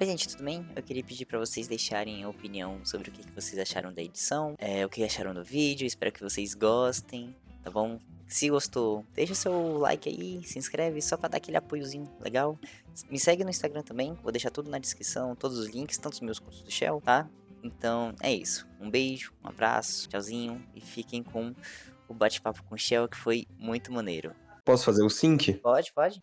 Oi, gente, tudo bem? Eu queria pedir pra vocês deixarem a opinião sobre o que vocês acharam da edição, o que acharam do vídeo, espero que vocês gostem, tá bom? Se gostou, deixa o seu like aí, se inscreve só pra dar aquele apoiozinho legal. Me segue no Instagram também, vou deixar tudo na descrição, todos os links, tanto os meus quanto do Shell, tá? Então é isso, um beijo, um abraço, tchauzinho e fiquem com o bate-papo com o Shell que foi muito maneiro. Posso fazer o sync? Pode, pode.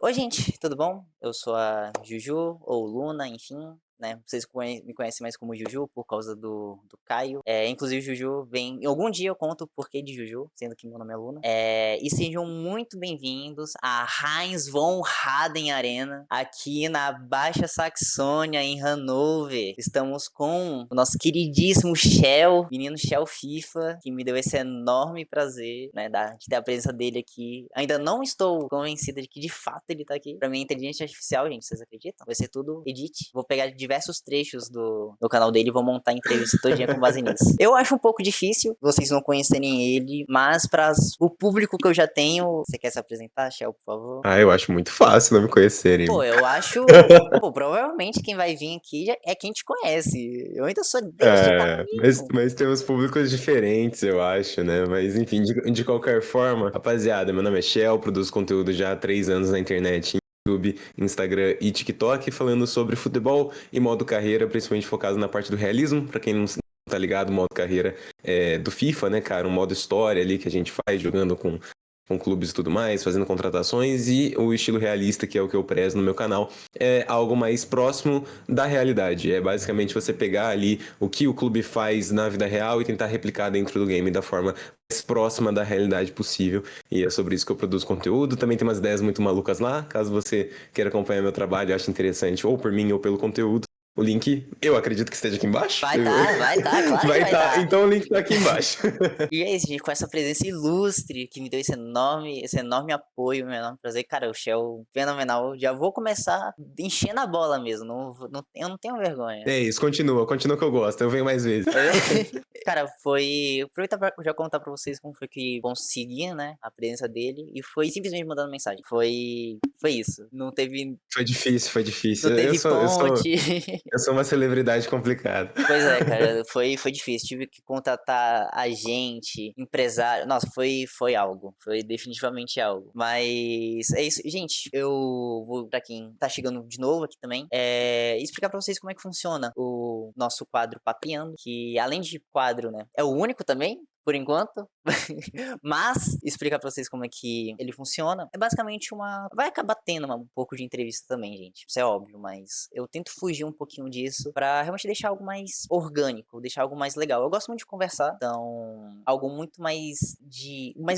Oi, gente, tudo bom? Eu sou a Juju, ou Luna, enfim, né? Vocês me conhecem mais como Juju por causa do Caio. Inclusive, Juju vem. Algum dia eu conto o porquê de Juju, sendo que meu nome é Luna. E sejam muito bem-vindos à Heinz von Haden Arena, aqui na Baixa Saxônia, em Hannover. Estamos com o nosso queridíssimo Shell, menino Shell FIFA, que me deu esse enorme prazer, né, de ter a presença dele aqui. Ainda não estou convencida de que de fato ele tá aqui. Pra mim, inteligência artificial, gente, vocês acreditam? Vai ser tudo edit. Vou pegar diversos trechos do canal dele e vou montar a entrevista todinha com base nisso. Eu acho um pouco difícil vocês não conhecerem ele, mas para o público que eu já tenho... Você quer se apresentar, Shell, por favor? Eu acho muito fácil não me conhecerem. Pô, eu acho... Pô, provavelmente quem vai vir aqui é quem te conhece. Eu ainda sou desde mas temos públicos diferentes, eu acho, né? Mas enfim, de qualquer forma, rapaziada, meu nome é Shell, produzo conteúdo já há 3 anos na internet, YouTube, Instagram e TikTok, falando sobre futebol e modo carreira, principalmente focado na parte do realismo. Pra quem não tá ligado, o modo carreira do FIFA, né, cara? Um modo história ali que a gente faz jogando com clubes e tudo mais, fazendo contratações, e o estilo realista, que é o que eu prezo no meu canal, é algo mais próximo da realidade. É basicamente você pegar ali o que o clube faz na vida real e tentar replicar dentro do game da forma mais próxima da realidade possível. E é sobre isso que eu produzo conteúdo. Também tem umas ideias muito malucas lá, caso você queira acompanhar meu trabalho e ache interessante, ou por mim ou pelo conteúdo. O link, eu acredito que esteja aqui embaixo. Vai tá, claro vai que vai tá. tá. Então o link tá aqui embaixo. E é isso, gente, com essa presença ilustre que me deu esse enorme apoio, meu enorme prazer. Cara, o Shell, fenomenal. Já vou começar enchendo a bola mesmo, eu não tenho vergonha. É isso, continua que eu gosto, eu venho mais vezes. Cara, aproveitar pra já contar pra vocês como foi que consegui, né, a presença dele, e foi simplesmente mandando mensagem. Foi isso. Não teve Foi difícil. Não teve ponte. Eu sou uma celebridade complicada. Pois é, cara, foi difícil. Tive que contratar agente, empresário. Nossa, foi algo. Foi definitivamente algo. Mas é isso. Gente, eu vou, pra quem tá chegando de novo aqui também, explicar pra vocês como é que funciona o nosso quadro Papeando, que além de quadro, né, é o único também, por enquanto. Mas, explicar pra vocês como é que ele funciona. É basicamente vai acabar tendo um pouco de entrevista também, gente. Isso é óbvio, mas eu tento fugir um pouquinho disso pra realmente deixar algo mais orgânico, deixar algo mais legal. Eu gosto muito de conversar, então algo muito mais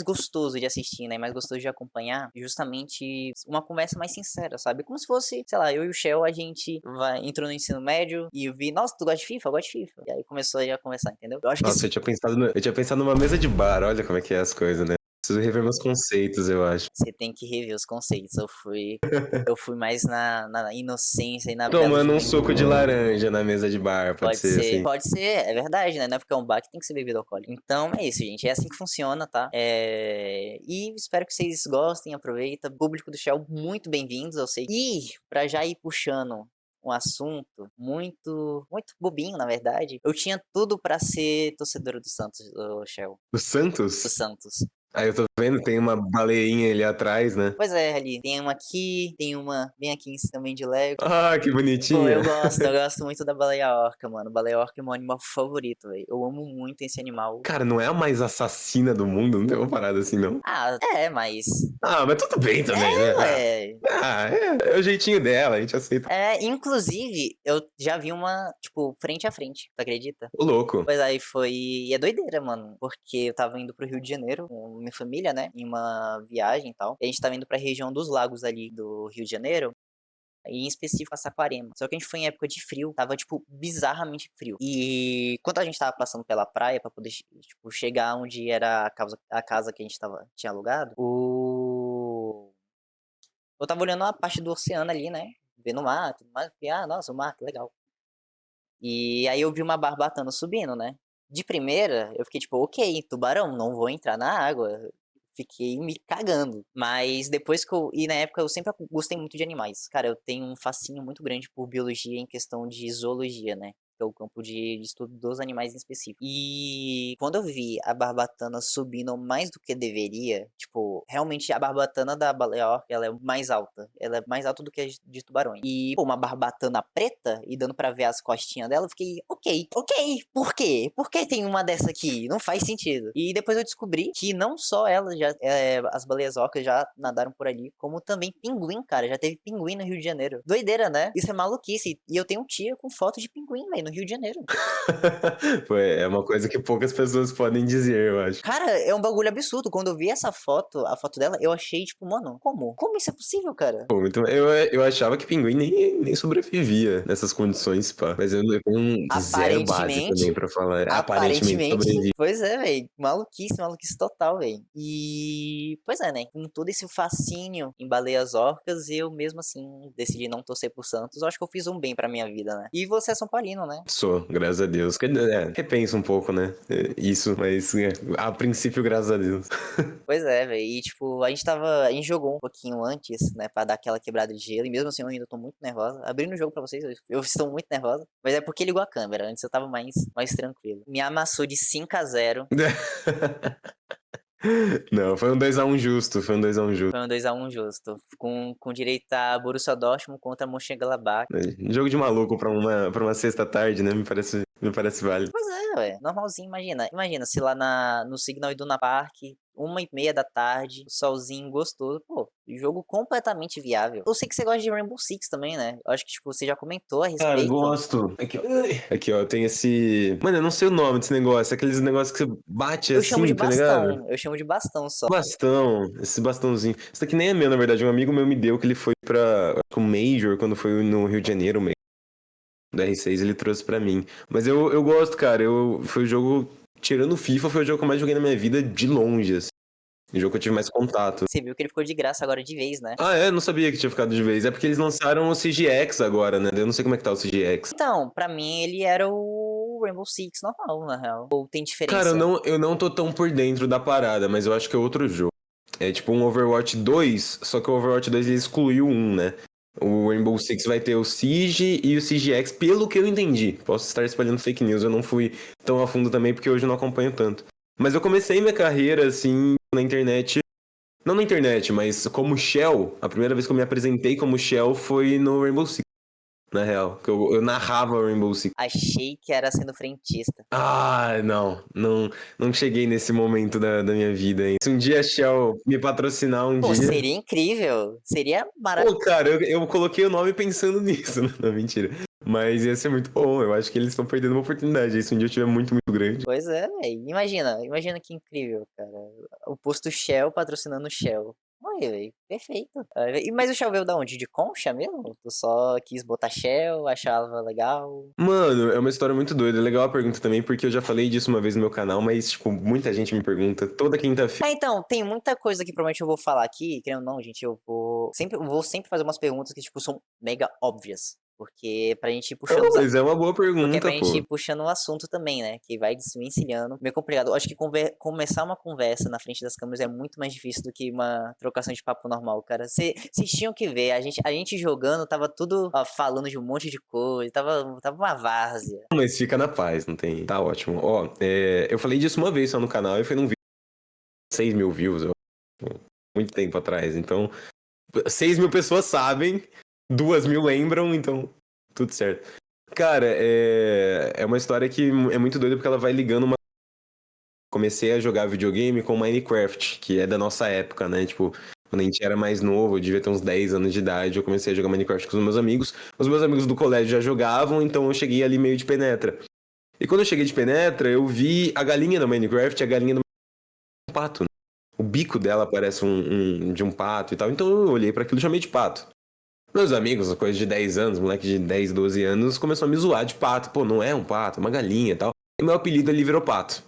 gostoso de assistir, né? Mais gostoso de acompanhar. Justamente uma conversa mais sincera, sabe? Como se fosse, sei lá, eu e o Shell, a gente entrou no ensino médio e eu vi, nossa, tu gosta de FIFA? Eu gosto de FIFA. E aí começou a conversar, entendeu? Eu acho que Nossa, eu tinha pensado numa mesa de bar, olha como é que é as coisas, né? Preciso rever meus conceitos, eu acho. Você tem que rever os conceitos. Eu fui mais na inocência e na bela Tomando um juventude. suco de laranja na mesa de bar, pode ser assim. Pode ser, é verdade, né? Não é porque é um bar que tem que ser bebida alcoólica. Então é isso, gente. É assim que funciona, tá? E espero que vocês gostem, aproveita. Público do Shell, muito bem-vindos, eu sei. E pra já ir puxando um assunto muito bobinho, na verdade, eu tinha tudo pra ser torcedora do Santos, do Shell. Do Santos? Do Santos. Aí eu tô vendo, tem uma baleinha ali atrás, né? Pois é, ali. Tem uma aqui, tem uma bem aqui também de Lego. Ah, que Pô, bonitinha. eu gosto muito da baleia orca, mano. Baleia orca é meu animal favorito, velho. Eu amo muito esse animal. Cara, não é a mais assassina do mundo, não tem uma parada assim, não? Ah, mas... Mas tudo bem também, né? É. É o jeitinho dela, a gente aceita. Inclusive, eu já vi uma, tipo, frente a frente, tu acredita? Ô, louco. Pois aí e é doideira, mano, porque eu tava indo pro Rio de Janeiro com minha família, né, em uma viagem e tal, e a gente tava indo pra região dos lagos ali do Rio de Janeiro, e em específico a Saquarema. Só que a gente foi em época de frio, tava, tipo, bizarramente frio. E quando a gente tava passando pela praia pra poder, tipo, chegar onde era a casa que a gente tinha alugado, eu tava olhando a parte do oceano ali, né, vendo o mar, tudo mais, e, nossa, o mar, que legal. E aí eu vi uma barbatana subindo, né? De primeira, eu fiquei tipo, ok, tubarão, não vou entrar na água. fiquei me cagando. Mas depois que eu. E na época eu sempre gostei muito de animais. Cara, eu tenho um fascínio muito grande por biologia em questão de zoologia, né? Que é o campo de estudo dos animais em específico. E quando eu vi a barbatana subindo mais do que deveria, tipo, realmente a barbatana da baleia orca, ela é mais alta. Ela é mais alta do que a de tubarões. E, pô, uma barbatana preta e dando pra ver as costinhas dela, eu fiquei, ok, por quê? Por que tem uma dessa aqui? Não faz sentido. E depois eu descobri que não só elas, as baleias orcas já nadaram por ali, como também pinguim, cara. Já teve pinguim no Rio de Janeiro. Doideira, né? Isso é maluquice. E eu tenho um tia com foto de pinguim, velho, no Rio de Janeiro. Pô, é uma coisa que poucas pessoas podem dizer, eu acho. Cara, é um bagulho absurdo. Quando eu vi essa foto, a foto dela, eu achei, tipo, mano, como? Como isso é possível, cara? Pô, então, eu achava que pinguim nem sobrevivia nessas condições, pá. Mas eu tenho um zero base também Aparentemente, pra falar. Aparentemente aparentemente, sobrevive. pois é, velho. Maluquice, maluquice total, velho. E, pois é, né? Com todo esse fascínio em baleias orcas, eu mesmo assim decidi não torcer por Santos. Eu acho que eu fiz um bem pra minha vida, né? E você é São Paulino, né? Sou, graças a Deus. Repensa um pouco, né? Isso, mas a princípio, graças a Deus. Pois é, velho. E, tipo, a gente jogou um pouquinho antes, né? Pra dar aquela quebrada de gelo. E mesmo assim, eu ainda tô muito nervosa. Abrindo o jogo pra vocês, eu estou muito nervosa. Mas é porque ligou a câmera. Antes eu tava mais tranquilo. Me amassou de 5-0. Não, foi um 2x1 justo, foi um 2x1 justo. Foi um 2-1 justo. Com direito a Borussia Dortmund contra Mönchengladbach. Jogo de maluco pra uma sexta-tarde, né? Me parece válido. Pois é, ué. Normalzinho, imagina. Imagina se lá no Signal Iduna Park, 1h30 da tarde, solzinho gostoso. Pô, jogo completamente viável. Eu sei que você gosta de Rainbow Six também, né? Eu acho que, tipo, você já comentou a Cara, eu respeito. gosto. Aqui, ó, tem esse. Mano, eu não sei o nome desse negócio. Aqueles negócios que você bate Eu chamo de assim, tá ligado? bastão. Eu chamo de bastão só. Bastão, esse bastãozinho. Isso daqui nem é meu, na verdade. Um amigo meu me deu que ele foi pra. Acho que o Major, quando foi no Rio de Janeiro, o Major do R6, ele trouxe pra mim. Mas eu gosto, cara. Foi o jogo. Tirando o FIFA, foi o jogo que eu mais joguei na minha vida de longe, assim. O jogo que eu tive mais contato. Você viu que ele ficou de graça agora de vez, né? Ah, é? Não sabia que tinha ficado de vez. É porque eles lançaram o CGX agora, né? Eu não sei como é que tá o CGX. Então, pra mim ele era o Rainbow Six normal, na real. Ou tem Cara, eu diferença? não tô tão por dentro da parada, mas eu acho que é outro jogo. É tipo um Overwatch 2, só que o Overwatch 2 ele excluiu um, né? O Rainbow Six vai ter o Siege e o CGX, pelo que eu entendi. Posso estar espalhando fake news, eu não fui tão a fundo também, porque hoje eu não acompanho tanto. Mas eu comecei minha carreira, assim, na internet. Não na internet, mas como Shell. A primeira vez que eu me apresentei como Shell foi no Rainbow Six, na real. Que eu narrava o Rainbow Six. Achei que era sendo frentista. Ah, não cheguei nesse momento da minha vida, hein? Se um dia a Shell me patrocinar um Pô, dia. seria incrível. Seria maravilhoso. Pô, cara, eu coloquei o nome pensando nisso. Não, mentira. Mas ia ser muito bom. Eu acho que eles estão perdendo uma oportunidade. Se um dia eu tiver muito, muito grande. Pois é, velho. Imagina que incrível, cara. O posto Shell patrocinando o Shell. Olha, velho, perfeito. Mas o Shell veio da onde? De Concha mesmo? Tu só quis botar Shell, achava legal? Mano, é uma história muito doida. É legal a pergunta também, porque eu já falei disso uma vez no meu canal, mas, tipo, muita gente me pergunta toda quinta-feira. Então, tem muita coisa que provavelmente eu vou falar aqui, querendo ou não, gente, eu vou sempre fazer umas perguntas que, tipo, são mega óbvias. Porque pra gente ir puxando Não, mas é uma boa Porque é pra pergunta, gente ir pô. puxando o assunto também, né? Que vai desvencilhando. Meio complicado. Eu acho que começar uma conversa na frente das câmeras é muito mais difícil do que uma trocação de papo normal, cara. Vocês tinham que ver. A gente jogando, tava tudo ó, falando de um monte de coisa. Tava uma várzea. Mas fica na paz, não tem. Tá ótimo. Ó, eu falei disso uma vez só no canal e foi num vídeo. 6 mil views, muito tempo atrás. Então, 6 mil pessoas sabem, 2 mil lembram, então tudo certo. Cara, é uma história que é muito doida porque ela vai ligando uma. Comecei a jogar videogame com Minecraft, que é da nossa época, né? Tipo, quando a gente era mais novo, eu devia ter uns 10 anos de idade, eu comecei a jogar Minecraft com os meus amigos. Os meus amigos do colégio já jogavam, então eu cheguei ali meio de penetra. E quando eu cheguei de penetra, eu vi a galinha do Minecraft, a galinha do pato, né? O bico dela parece de um pato e tal. Então eu olhei pra aquilo e chamei de pato. Meus amigos, coisa de 10 anos, moleque de 10, 12 anos, começou a me zoar de pato. Pô, não é um pato, é uma galinha e tal. E meu apelido ali virou pato.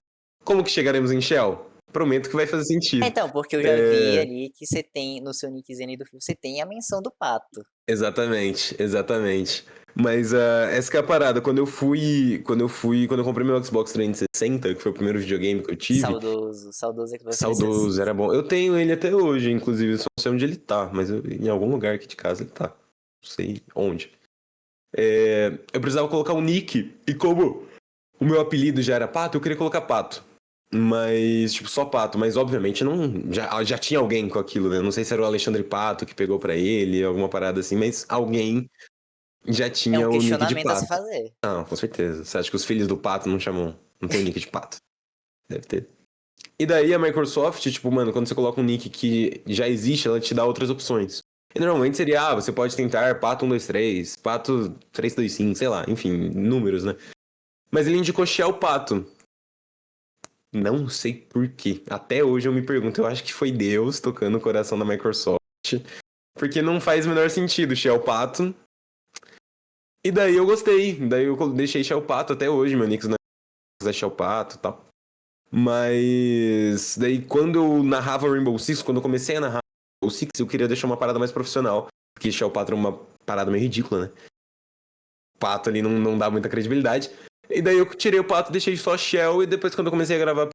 Como que chegaremos em Shell? Prometo que vai fazer sentido. Então, porque eu já vi ali que você tem, no seu nickzinho aí do filme, você tem a menção do pato. Exatamente, exatamente. Mas essa que é a parada. Quando eu comprei meu Xbox 360, que foi o primeiro videogame que eu tive, Saudoso, saudoso Xbox saudoso, 360. era bom. Eu tenho ele até hoje, inclusive, só não sei onde ele tá, mas em algum lugar aqui de casa ele tá. Não sei onde. Eu precisava colocar um nick, e como o meu apelido já era Pato, eu queria colocar Pato. Mas, tipo, só Pato. Mas, obviamente, não já tinha alguém com aquilo, né? Não sei se era o Alexandre Pato que pegou pra ele, alguma parada assim, mas alguém já É um tinha o nick de questionamento a se Pato. fazer. Não, com certeza. Você acha que os filhos do Pato não chamam? Não tem nick de Pato? Deve ter. E daí a Microsoft, tipo, mano, quando você coloca um nick que já existe, ela te dá outras opções. E normalmente seria, você pode tentar Pato 123, Pato 325, sei lá, enfim, números, né? Mas ele indicou Shell Pato. Não sei por quê. Até hoje eu me pergunto, eu acho que foi Deus tocando o coração da Microsoft. Porque não faz o menor sentido Shell Pato. E daí eu gostei. Daí eu deixei Shell Pato até hoje, meu nick é Shell Pato e tal. Mas daí quando eu narrava Rainbow Six, quando eu comecei a narrar Rainbow Six, eu queria deixar uma parada mais profissional. Porque Shell Pato é uma parada meio ridícula, né? Pato ali não dá muita credibilidade. E daí eu tirei o Pato, deixei só Shell, e depois quando eu comecei a gravar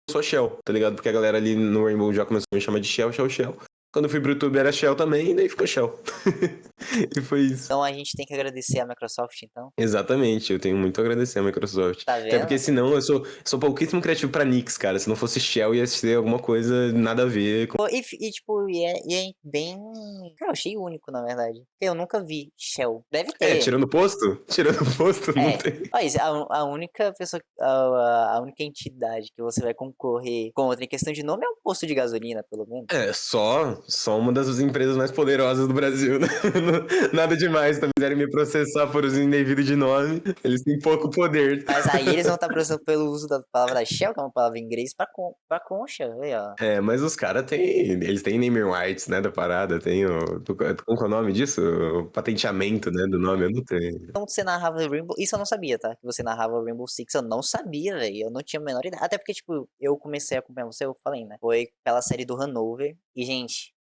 só Shell, tá ligado? Porque a galera ali no Rainbow já começou a me chamar de Shell, Shell, Shell. Quando eu fui pro YouTube era Shell também, e daí ficou Shell. E foi isso. Então a gente tem que agradecer a Microsoft, então. Exatamente, eu tenho muito a agradecer a Microsoft. Tá Até porque vendo? senão eu sou pouquíssimo criativo pra Nix, cara. Se não fosse Shell, ia ser alguma coisa nada a ver com. Pô, tipo, e é bem. Cara, eu achei único, na verdade. Porque eu nunca vi Shell. Deve ter. Tirando o posto? Tirando o posto, não É. tem. Mas a única pessoa. A única entidade que você vai concorrer contra em questão de nome é um posto de gasolina, pelo menos. Só uma das empresas mais poderosas do Brasil, né? Nada demais, também quiserem me processar por uso indevido de nome, eles têm pouco poder. Mas aí eles vão estar processando pelo uso da palavra Shell, que é uma palavra em inglês, pra concha. Aí, ó. Mas os caras eles têm naming rights, né, da parada, tem como que é o nome disso? O patenteamento, né, do nome, eu não tenho. Então você narrava Rainbow. Isso eu não sabia, tá? Que você narrava Rainbow Six. Eu não sabia, velho. Eu não tinha a menor ideia. Até porque, tipo, eu comecei a acompanhar você, eu falei, né? Foi pela série do Hanover. E, gente,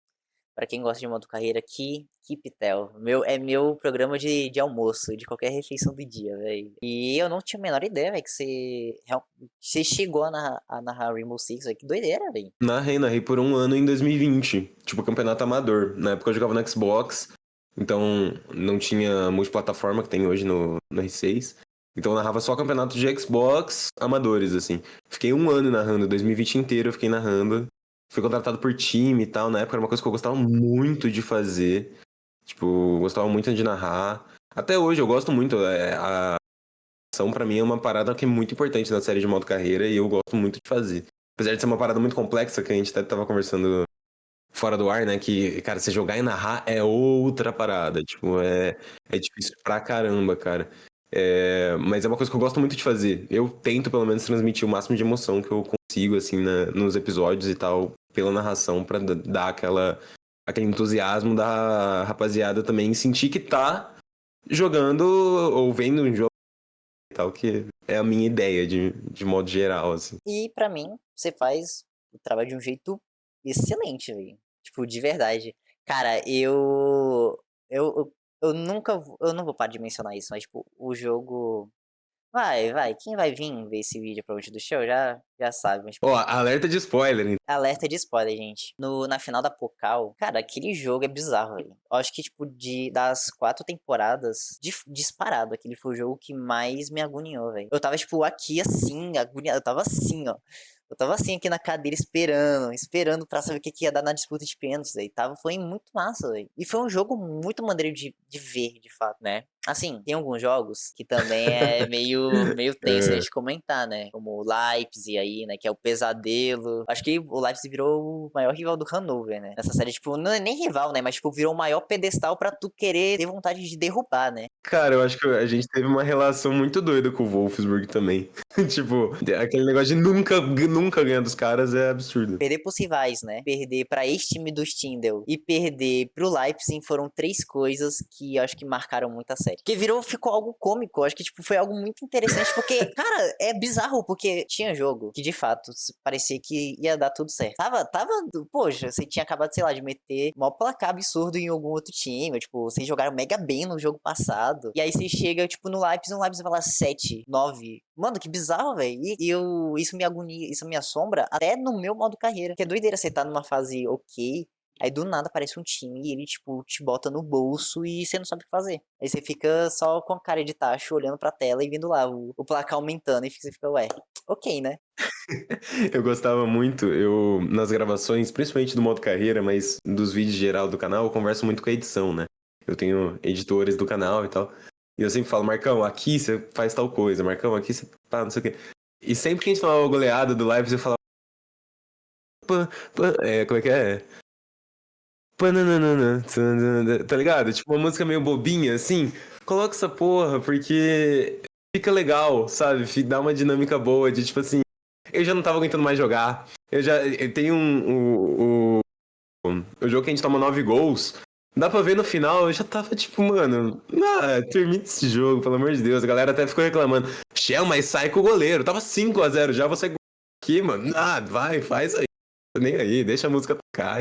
pra quem gosta de modo carreira, que pitel. É meu programa de almoço, de qualquer refeição do dia, velho. E eu não tinha a menor ideia, velho, que você chegou a narrar Rainbow Six, velho. Que doideira, velho. Narrei por um ano em 2020, tipo campeonato amador. Na época eu jogava no Xbox, então não tinha multiplataforma que tem hoje no R6. Então eu narrava só campeonato de Xbox amadores, assim. Fiquei um ano narrando, 2020 inteiro eu fiquei narrando. Fui contratado por time e tal. Na época era uma coisa que eu gostava muito de fazer. Tipo, eu gostava muito de narrar. Até hoje eu gosto muito. A ação pra mim é uma parada que é muito importante na série de modo carreira e eu gosto muito de fazer. Apesar de ser uma parada muito complexa, que a gente até tava conversando fora do ar, né? Que, cara, você jogar e narrar é outra parada. Tipo, é difícil pra caramba, cara. Mas é uma coisa que eu gosto muito de fazer. Eu tento, pelo menos, transmitir o máximo de emoção que eu consigo, assim, nos episódios e tal, pela narração, pra dar aquele entusiasmo da rapaziada também, sentir que tá jogando ou vendo um jogo e tal, que é a minha ideia de modo geral, assim. E pra mim, você faz o trabalho de um jeito excelente, velho. Tipo, de verdade. Cara, eu nunca. Eu não vou parar de mencionar isso, mas, tipo, o jogo. Vai. Quem vai vir ver esse vídeo pra hoje do show já sabe. Mas, tipo, Ó, alerta de spoiler, hein? alerta de spoiler, gente. Na final da Pocal, cara, aquele jogo é bizarro, velho. Eu acho que, tipo, das 4 temporadas, disparado, aquele foi o jogo que mais me agoniou, velho. Eu tava, tipo, aqui assim, agoniado. Eu tava assim, ó. Eu tava assim aqui na cadeira esperando pra saber o que ia dar na disputa de pênaltis, velho. Foi muito massa, velho. E foi um jogo muito maneiro de ver, de fato, né? Assim, tem alguns jogos que também é meio tenso É. de comentar, né? Como o Leipzig aí, né? Que é o pesadelo. Acho que o Leipzig virou o maior rival do Hannover, né? Nessa série, tipo, não é nem rival, né? Mas, tipo, virou o maior pedestal pra tu querer ter vontade de derrubar, né? Cara, eu acho que a gente teve uma relação muito doida com o Wolfsburg também. Tipo, aquele negócio de nunca ganhar dos caras é absurdo. Perder pros rivais, né? Perder pra ex-time do Stindl e perder pro Leipzig foram 3 coisas que eu acho que marcaram muito a série. que ficou algo cômico. Acho que, tipo, foi algo muito interessante, porque, cara, é bizarro, porque tinha jogo que, de fato, parecia que ia dar tudo certo. Poxa, você tinha acabado, sei lá, de meter um placar absurdo em algum outro time, tipo, vocês jogaram mega bem no jogo passado, e aí você chega, tipo, no Leipzig vai lá 7, 9. Mano, que bizarro, velho. Isso me agonia, isso me assombra até no meu modo carreira, que é doideira você tá numa fase ok, aí do nada aparece um time e ele, tipo, te bota no bolso e você não sabe o que fazer. Aí você fica só com a cara de tacho, olhando pra tela e vendo lá o placar aumentando e você fica, ué, ok, né? Eu gostava muito, nas gravações, principalmente do modo carreira, mas dos vídeos geral do canal, eu converso muito com a edição, né? Eu tenho editores do canal e tal. E eu sempre falo, Marcão, aqui você faz tal coisa, Marcão, aqui você faz não sei o quê. E sempre que a gente falava goleada do live, eu falava. Como é que é? Pananana, tanana, tá ligado? Tipo, uma música meio bobinha, assim. Coloca essa porra, porque fica legal, sabe? Dá uma dinâmica boa de, tipo assim, eu já não tava aguentando mais jogar. Eu tenho o jogo que a gente toma 9 gols. Dá pra ver no final, eu já tava tipo, mano, termina esse jogo, pelo amor de Deus. A galera até ficou reclamando. Shell, mas sai com o goleiro. Tava 5-0 já, você aqui, mano. Vai, faz aí. Tô nem aí, deixa a música tocar.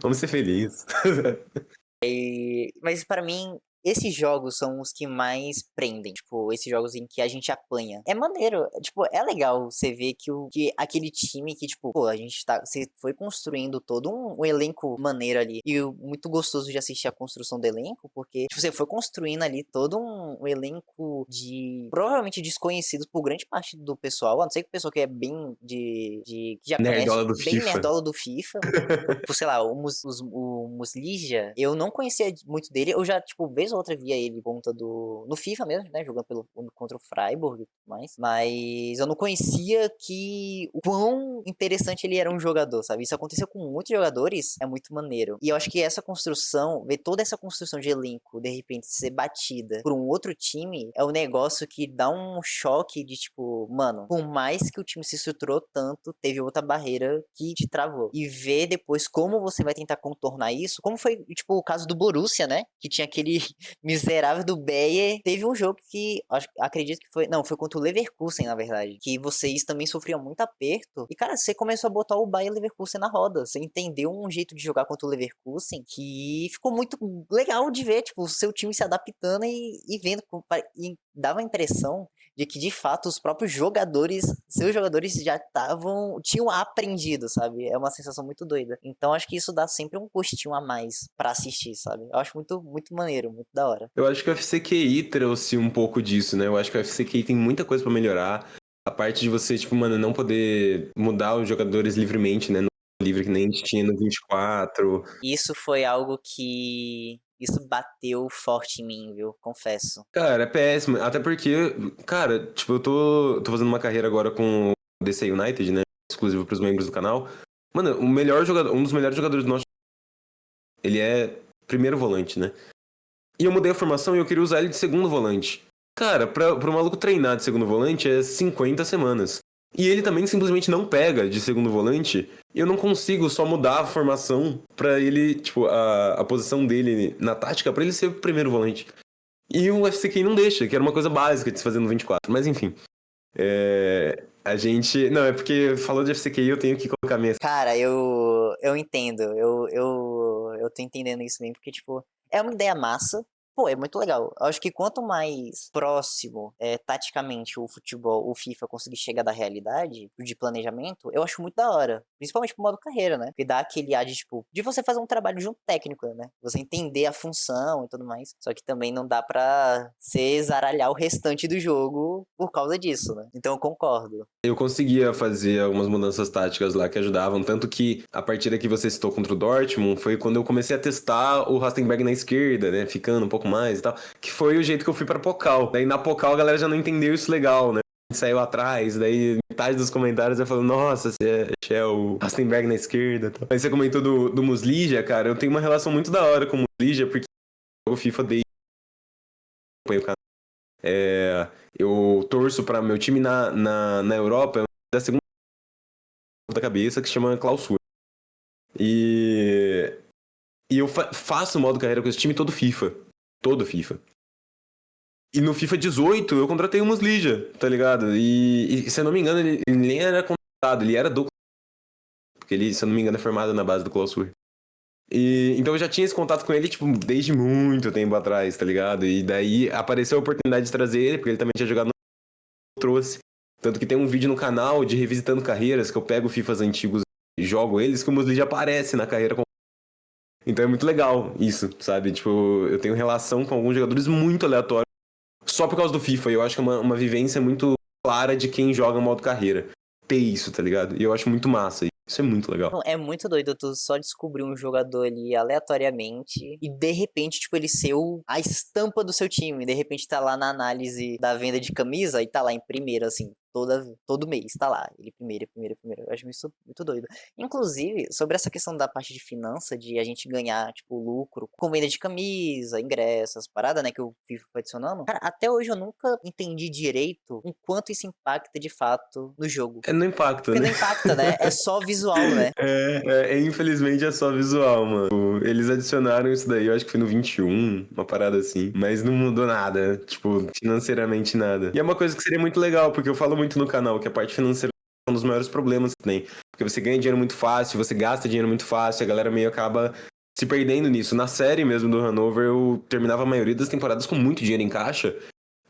Vamos ser felizes. Mas pra mim, esses jogos são os que mais prendem. Tipo, esses jogos em que a gente apanha. É maneiro. Tipo, é legal você ver que aquele time que, tipo, pô, você foi construindo todo um elenco maneiro ali. E muito gostoso de assistir a construção do elenco, porque tipo, você foi construindo ali todo um elenco de provavelmente desconhecidos por grande parte do pessoal. A não ser que o pessoal que é bem que já conhece, Nerdola do bem FIFA. nerdola do FIFA. Tipo, sei lá, o Muslija, eu não conhecia muito dele, eu já, tipo, vez ou outra via ele conta no FIFA mesmo, né, jogando contra o Freiburg e tudo mais, mas eu não conhecia o quão interessante ele era um jogador, sabe? Isso aconteceu com muitos jogadores, é muito maneiro. E eu acho que essa construção, ver toda essa construção de elenco, de repente ser batida por um outro time, é um negócio que dá um choque de, tipo, mano, por mais que o time se estruturou tanto, teve outra barreira que te travou. E ver depois como você vai tentar contornar isso, como foi, tipo, o caso do Borussia, né? Que tinha aquele miserável do Bayer. Teve um jogo que, acredito que foi, não, foi contra o Leverkusen, na verdade, que vocês também sofriam muito aperto. E, cara, você começou a botar o Bayer Leverkusen na roda. Você entendeu um jeito de jogar contra o Leverkusen que ficou muito legal de ver, tipo, o seu time se adaptando e vendo, e dava a impressão de que de fato os próprios jogadores, seus jogadores já tinham aprendido, sabe? É uma sensação muito doida. Então acho que isso dá sempre um gostinho a mais pra assistir, sabe? Eu acho muito, muito maneiro, muito da hora. Eu acho que o FCQI trouxe um pouco disso, né? Eu acho que o FCQI tem muita coisa pra melhorar. A parte de você, tipo, mano, não poder mudar os jogadores livremente, né? No livre que nem a gente tinha no 24. Isso foi algo que isso bateu forte em mim, viu? Confesso. Cara, é péssimo. Até porque, cara, tipo, eu tô fazendo uma carreira agora com o DC United, né? Exclusivo pros membros do canal. Mano, o melhor jogador, um dos melhores jogadores do nosso, ele é primeiro volante, né? E eu mudei a formação e eu queria usar ele de segundo volante. Cara, pro maluco treinar de segundo volante é 50 semanas. E ele também simplesmente não pega de segundo volante. E eu não consigo só mudar a formação pra ele, tipo, a posição dele na tática pra ele ser o primeiro volante. E o FCK não deixa, que era uma coisa básica de se fazer no 24. Mas enfim. A gente. Não, é porque falou de FCK eu tenho que colocar minha. Cara, eu entendo. Eu tô entendendo isso mesmo, porque, tipo, é uma ideia massa. Pô, é muito legal. Eu acho que quanto mais próximo, taticamente, o futebol, o FIFA conseguir chegar da realidade, de planejamento, eu acho muito da hora. Principalmente pro modo carreira, né? Porque dá aquele ar de, tipo, de você fazer um trabalho de um técnico, né? Você entender a função e tudo mais. Só que também não dá pra você zaralhar o restante do jogo por causa disso, né? Então eu concordo. Eu conseguia fazer algumas mudanças táticas lá que ajudavam, tanto que a partida que você citou contra o Dortmund foi quando eu comecei a testar o Rastenberg na esquerda, né, ficando um pouco mais e tal, que foi o jeito que eu fui pra Pocal. Daí na Pocal a galera já não entendeu isso legal, né, saiu atrás, daí metade dos comentários eu falo, nossa, você é o Rastenberg na esquerda e tal. Aí você comentou do Muslija, cara, eu tenho uma relação muito da hora com o Muslija, porque o FIFA desde eu torço para meu time na Europa, é da segunda da cabeça, que se chama Clausura. E eu faço modo carreira com esse time todo FIFA. Todo FIFA. E no FIFA 18 eu contratei o Muslija, tá ligado? E se eu não me engano, ele nem era contratado, ele era do. Porque ele, se eu não me engano, é formado na base do Clausur. E então eu já tinha esse contato com ele, tipo, desde muito tempo atrás, tá ligado? E daí apareceu a oportunidade de trazer ele, porque ele também tinha jogado no trouxe. Tanto que tem um vídeo no canal de revisitando carreiras, que eu pego FIFAs antigos e jogo eles, que o Muslija aparece na carreira. Então é muito legal isso, sabe? Tipo, eu tenho relação com alguns jogadores muito aleatórios só por causa do FIFA. E eu acho que é uma vivência muito clara de quem joga modo carreira. Ter isso, tá ligado? E eu acho muito massa. Isso é muito legal. Não, é muito doido tu só descobrir um jogador ali aleatoriamente e de repente, tipo, ele ser a estampa do seu time. De repente tá lá na análise da venda de camisa e tá lá em primeiro, assim, todo mês, tá lá. Ele primeiro, primeiro, primeiro. Eu acho isso muito doido. Inclusive, sobre essa questão da parte de finança, de a gente ganhar, tipo, lucro com venda de camisa, ingressos, paradas, né, que o FIFA foi adicionando. Cara, até hoje eu nunca entendi direito o quanto isso impacta de fato no jogo. É no impacto, Porque né? não impacta, né? É só visual, né? Infelizmente é só visual, mano. Eles adicionaram isso daí, eu acho que foi no 21, uma parada assim. Mas não mudou nada, tipo, financeiramente nada. E é uma coisa que seria muito legal, porque eu falo muito no canal que a parte financeira é um dos maiores problemas que tem. Porque você ganha dinheiro muito fácil, você gasta dinheiro muito fácil, a galera meio acaba se perdendo nisso. Na série mesmo do Hanover, eu terminava a maioria das temporadas com muito dinheiro em caixa,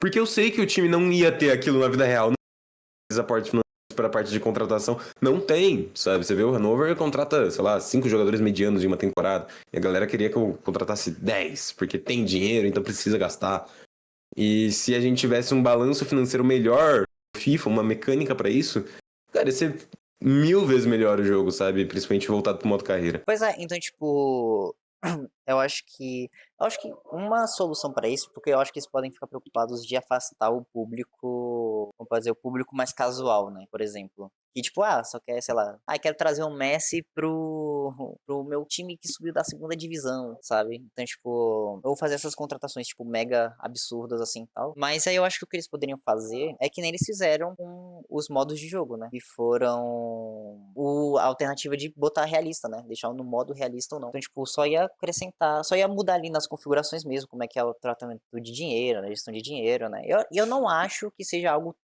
porque eu sei que o time não ia ter aquilo na vida real. Não precisa aporte financeiro para a parte de contratação. Não tem, sabe? Você vê o Hanover contrata, sei lá, 5 jogadores medianos em uma temporada. E a galera queria que eu contratasse 10, porque tem dinheiro, então precisa gastar. E se a gente tivesse um balanço financeiro melhor, FIFA, uma mecânica para isso, cara, ia ser 1000 vezes melhor o jogo, sabe? Principalmente voltado pro modo carreira. Pois é, então, tipo, eu acho que uma solução para isso, porque eu acho que eles podem ficar preocupados de afastar o público, como pode dizer, o público mais casual, né? Por exemplo, que tipo, só quer, sei lá, quero trazer o Messi pro meu time que subiu da segunda divisão, sabe? Então, tipo, eu vou fazer essas contratações, tipo, mega absurdas assim, e tal. Mas aí eu acho que o que eles poderiam fazer é que nem eles fizeram com os modos de jogo, né? Que foram a alternativa de botar realista, né? Deixar no modo realista ou não. Então, tipo, só ia acrescentar, só ia mudar ali nas configurações mesmo, como é que é o tratamento de dinheiro, né? Gestão de dinheiro, né? Eu não acho que seja algo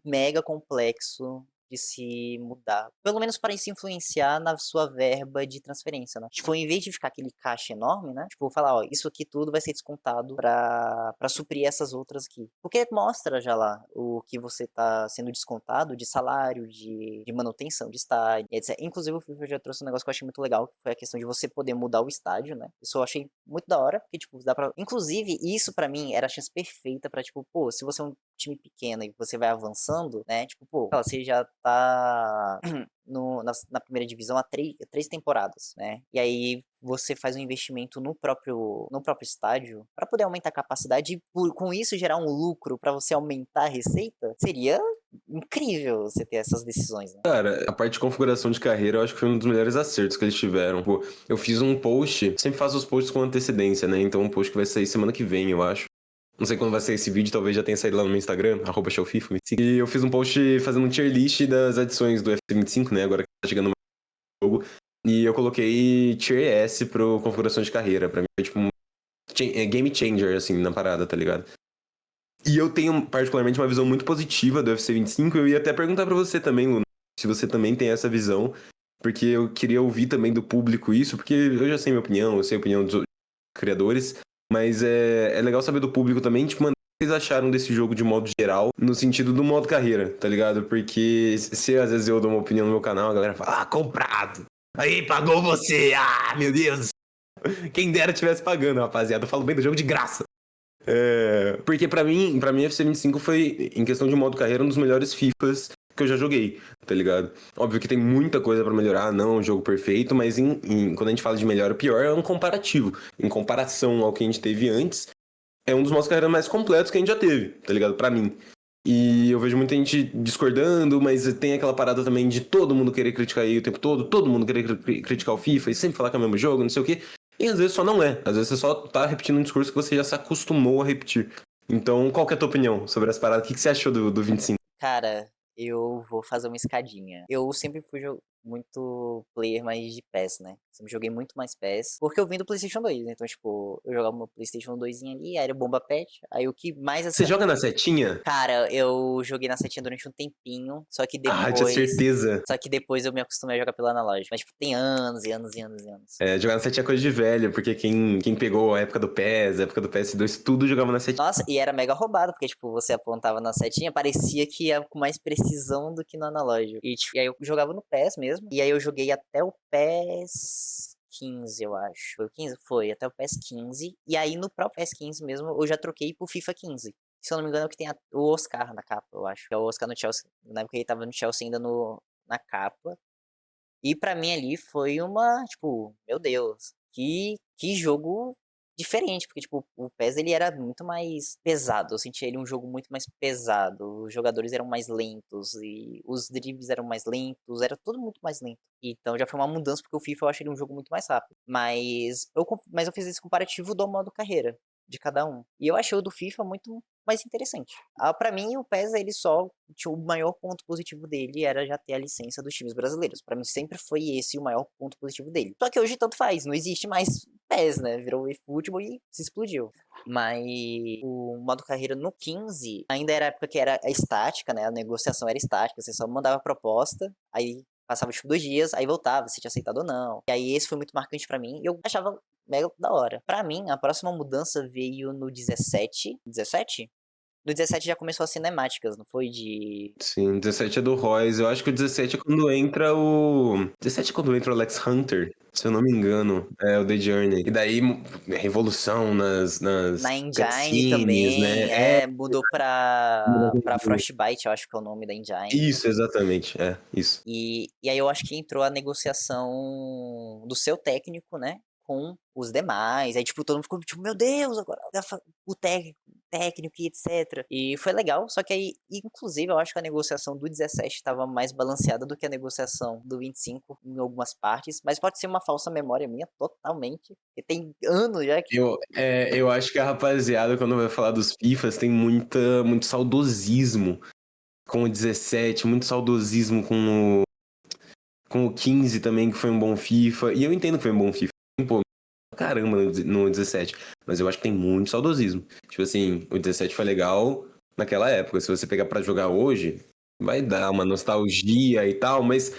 mega complexo de se mudar. Pelo menos para isso influenciar na sua verba de transferência, né? Tipo, em vez de ficar aquele caixa enorme, né? Tipo, falar, ó, isso aqui tudo vai ser descontado pra suprir essas outras aqui. Porque mostra já lá o que você tá sendo descontado de salário, de manutenção de estádio, etc. Inclusive, o FIFA já trouxe um negócio que eu achei muito legal, que foi a questão de você poder mudar o estádio, né? Isso eu achei muito da hora, porque, tipo, dá pra... Inclusive, isso pra mim era a chance perfeita pra, tipo, pô, se você é um time pequeno e você vai avançando, né? Tipo, pô, você já tá na primeira divisão há três temporadas, né? E aí você faz um investimento no próprio estádio para poder aumentar a capacidade e com isso gerar um lucro para você aumentar a receita, seria incrível você ter essas decisões, né? Cara, a parte de configuração de carreira eu acho que foi um dos melhores acertos que eles tiveram. Pô, eu fiz um post, sempre faço os posts com antecedência, né? Então um post que vai sair semana que vem, eu acho. Não sei quando vai sair esse vídeo, talvez já tenha saído lá no meu Instagram, @showfifa, me siga. E eu fiz um post fazendo um tier list das adições do FC25, né? Agora que tá chegando mais jogo. E eu coloquei tier S pro configuração de carreira. Pra mim foi tipo um game changer, assim, na parada, tá ligado? E eu tenho particularmente uma visão muito positiva do UFC 25. Eu ia até perguntar pra você também, Luna, se você também tem essa visão. Porque eu queria ouvir também do público isso, porque eu já sei minha opinião, eu sei a opinião dos criadores. Mas é legal saber do público também, tipo, mano, o que vocês acharam desse jogo de modo geral, no sentido do modo carreira, tá ligado? Porque se às vezes eu dou uma opinião no meu canal, a galera fala, comprado! Aí, pagou você! Meu Deus! Quem dera tivesse pagando, rapaziada. Eu falo bem do jogo de graça. Porque pra mim FC 25 foi, em questão de modo carreira, um dos melhores FIFAs que eu já joguei, tá ligado? Óbvio que tem muita coisa pra melhorar, não é um jogo perfeito, mas quando a gente fala de melhor ou pior, é um comparativo. Em comparação ao que a gente teve antes, é um dos modos carreira mais completos que a gente já teve, tá ligado? Pra mim. E eu vejo muita gente discordando, mas tem aquela parada também de todo mundo querer criticar aí o tempo todo mundo querer criticar o FIFA e sempre falar que é o mesmo jogo, não sei o quê. E às vezes só não é. Às vezes você só tá repetindo um discurso que você já se acostumou a repetir. Então, qual que é a tua opinião sobre as paradas? O que você achou do 25? Cara, eu vou fazer uma escadinha. Eu sempre fui muito player mais de PES, né? Sempre joguei muito mais PES, porque eu vim do PlayStation 2, né? Então, tipo, eu jogava meu PlayStation 2 ali, aí era Bomba Pet, aí o que mais Você assim. joga na setinha? Cara, eu joguei na setinha durante um tempinho, só que Ah, tinha depois. certeza. Só que depois eu me acostumei a jogar pelo analógico. Mas, tipo, tem anos e anos e anos e anos. É, jogar na setinha é coisa de velho, porque quem pegou a época do PES, a época do PS2, tudo jogava na setinha. Nossa, e era mega roubado, porque, tipo, você apontava na setinha, parecia que ia com mais precisão do que no analógico. E, tipo, e aí eu jogava no PES mesmo, e aí eu joguei até o PES 15, eu acho. Foi o 15? Foi, até o PES 15. E aí no próprio PES 15 mesmo, eu já troquei pro FIFA 15. Se eu não me engano, é o que tem o Oscar na capa, eu acho. Que é o Oscar no Chelsea. Na época ele tava no Chelsea ainda na capa. E pra mim ali foi uma, tipo, meu Deus, que jogo diferente, porque, tipo, o PES ele era muito mais pesado, eu sentia ele um jogo muito mais pesado, os jogadores eram mais lentos, e os dribles eram mais lentos, era tudo muito mais lento. Então já foi uma mudança, porque o FIFA eu achei ele um jogo muito mais rápido. Mas eu fiz esse comparativo do modo carreira, de cada um. E eu achei o do FIFA muito mais interessante. Pra mim, o PES, ele só tinha o maior ponto positivo dele era já ter a licença dos times brasileiros. Pra mim sempre foi esse o maior ponto positivo dele. Só que hoje tanto faz, não existe mais PES, né? Virou eFootball e se explodiu. Mas o modo carreira no 15 ainda era a época que era a estática, né? A negociação era estática, você só mandava a proposta, aí passava tipo 2 dias, aí voltava se tinha aceitado ou não. E aí esse foi muito marcante pra mim e eu achava mega da hora. Pra mim, a próxima mudança veio no 17. 17? No 17 já começou as cinemáticas, não foi de. Sim, 17 é do Royce. Eu acho que o 17 é quando entra o. 17 é quando entra o Alex Hunter, se eu não me engano. É o The Journey. E daí, revolução nas Na Engine cutscenes, também, né? É. mudou pra Frostbite, eu acho que é o nome da Engine. Isso, exatamente. É, isso. E aí eu acho que entrou a negociação do seu técnico, né? Com os demais. Aí, tipo, todo mundo ficou, tipo, meu Deus, agora o técnico e etc. E foi legal, só que aí, inclusive, eu acho que a negociação do 17 estava mais balanceada do que a negociação do 25 em algumas partes, mas pode ser uma falsa memória minha, totalmente. Porque tem anos já que. Eu acho que a rapaziada, quando vai falar dos FIFAs, tem muito saudosismo com o 17, muito saudosismo com o 15 também, que foi um bom FIFA. E eu entendo que foi um bom FIFA. Pô, caramba no 17. Mas eu acho que tem muito saudosismo. Tipo assim, o 17 foi legal naquela época. Se você pegar pra jogar hoje, vai dar uma nostalgia e tal, mas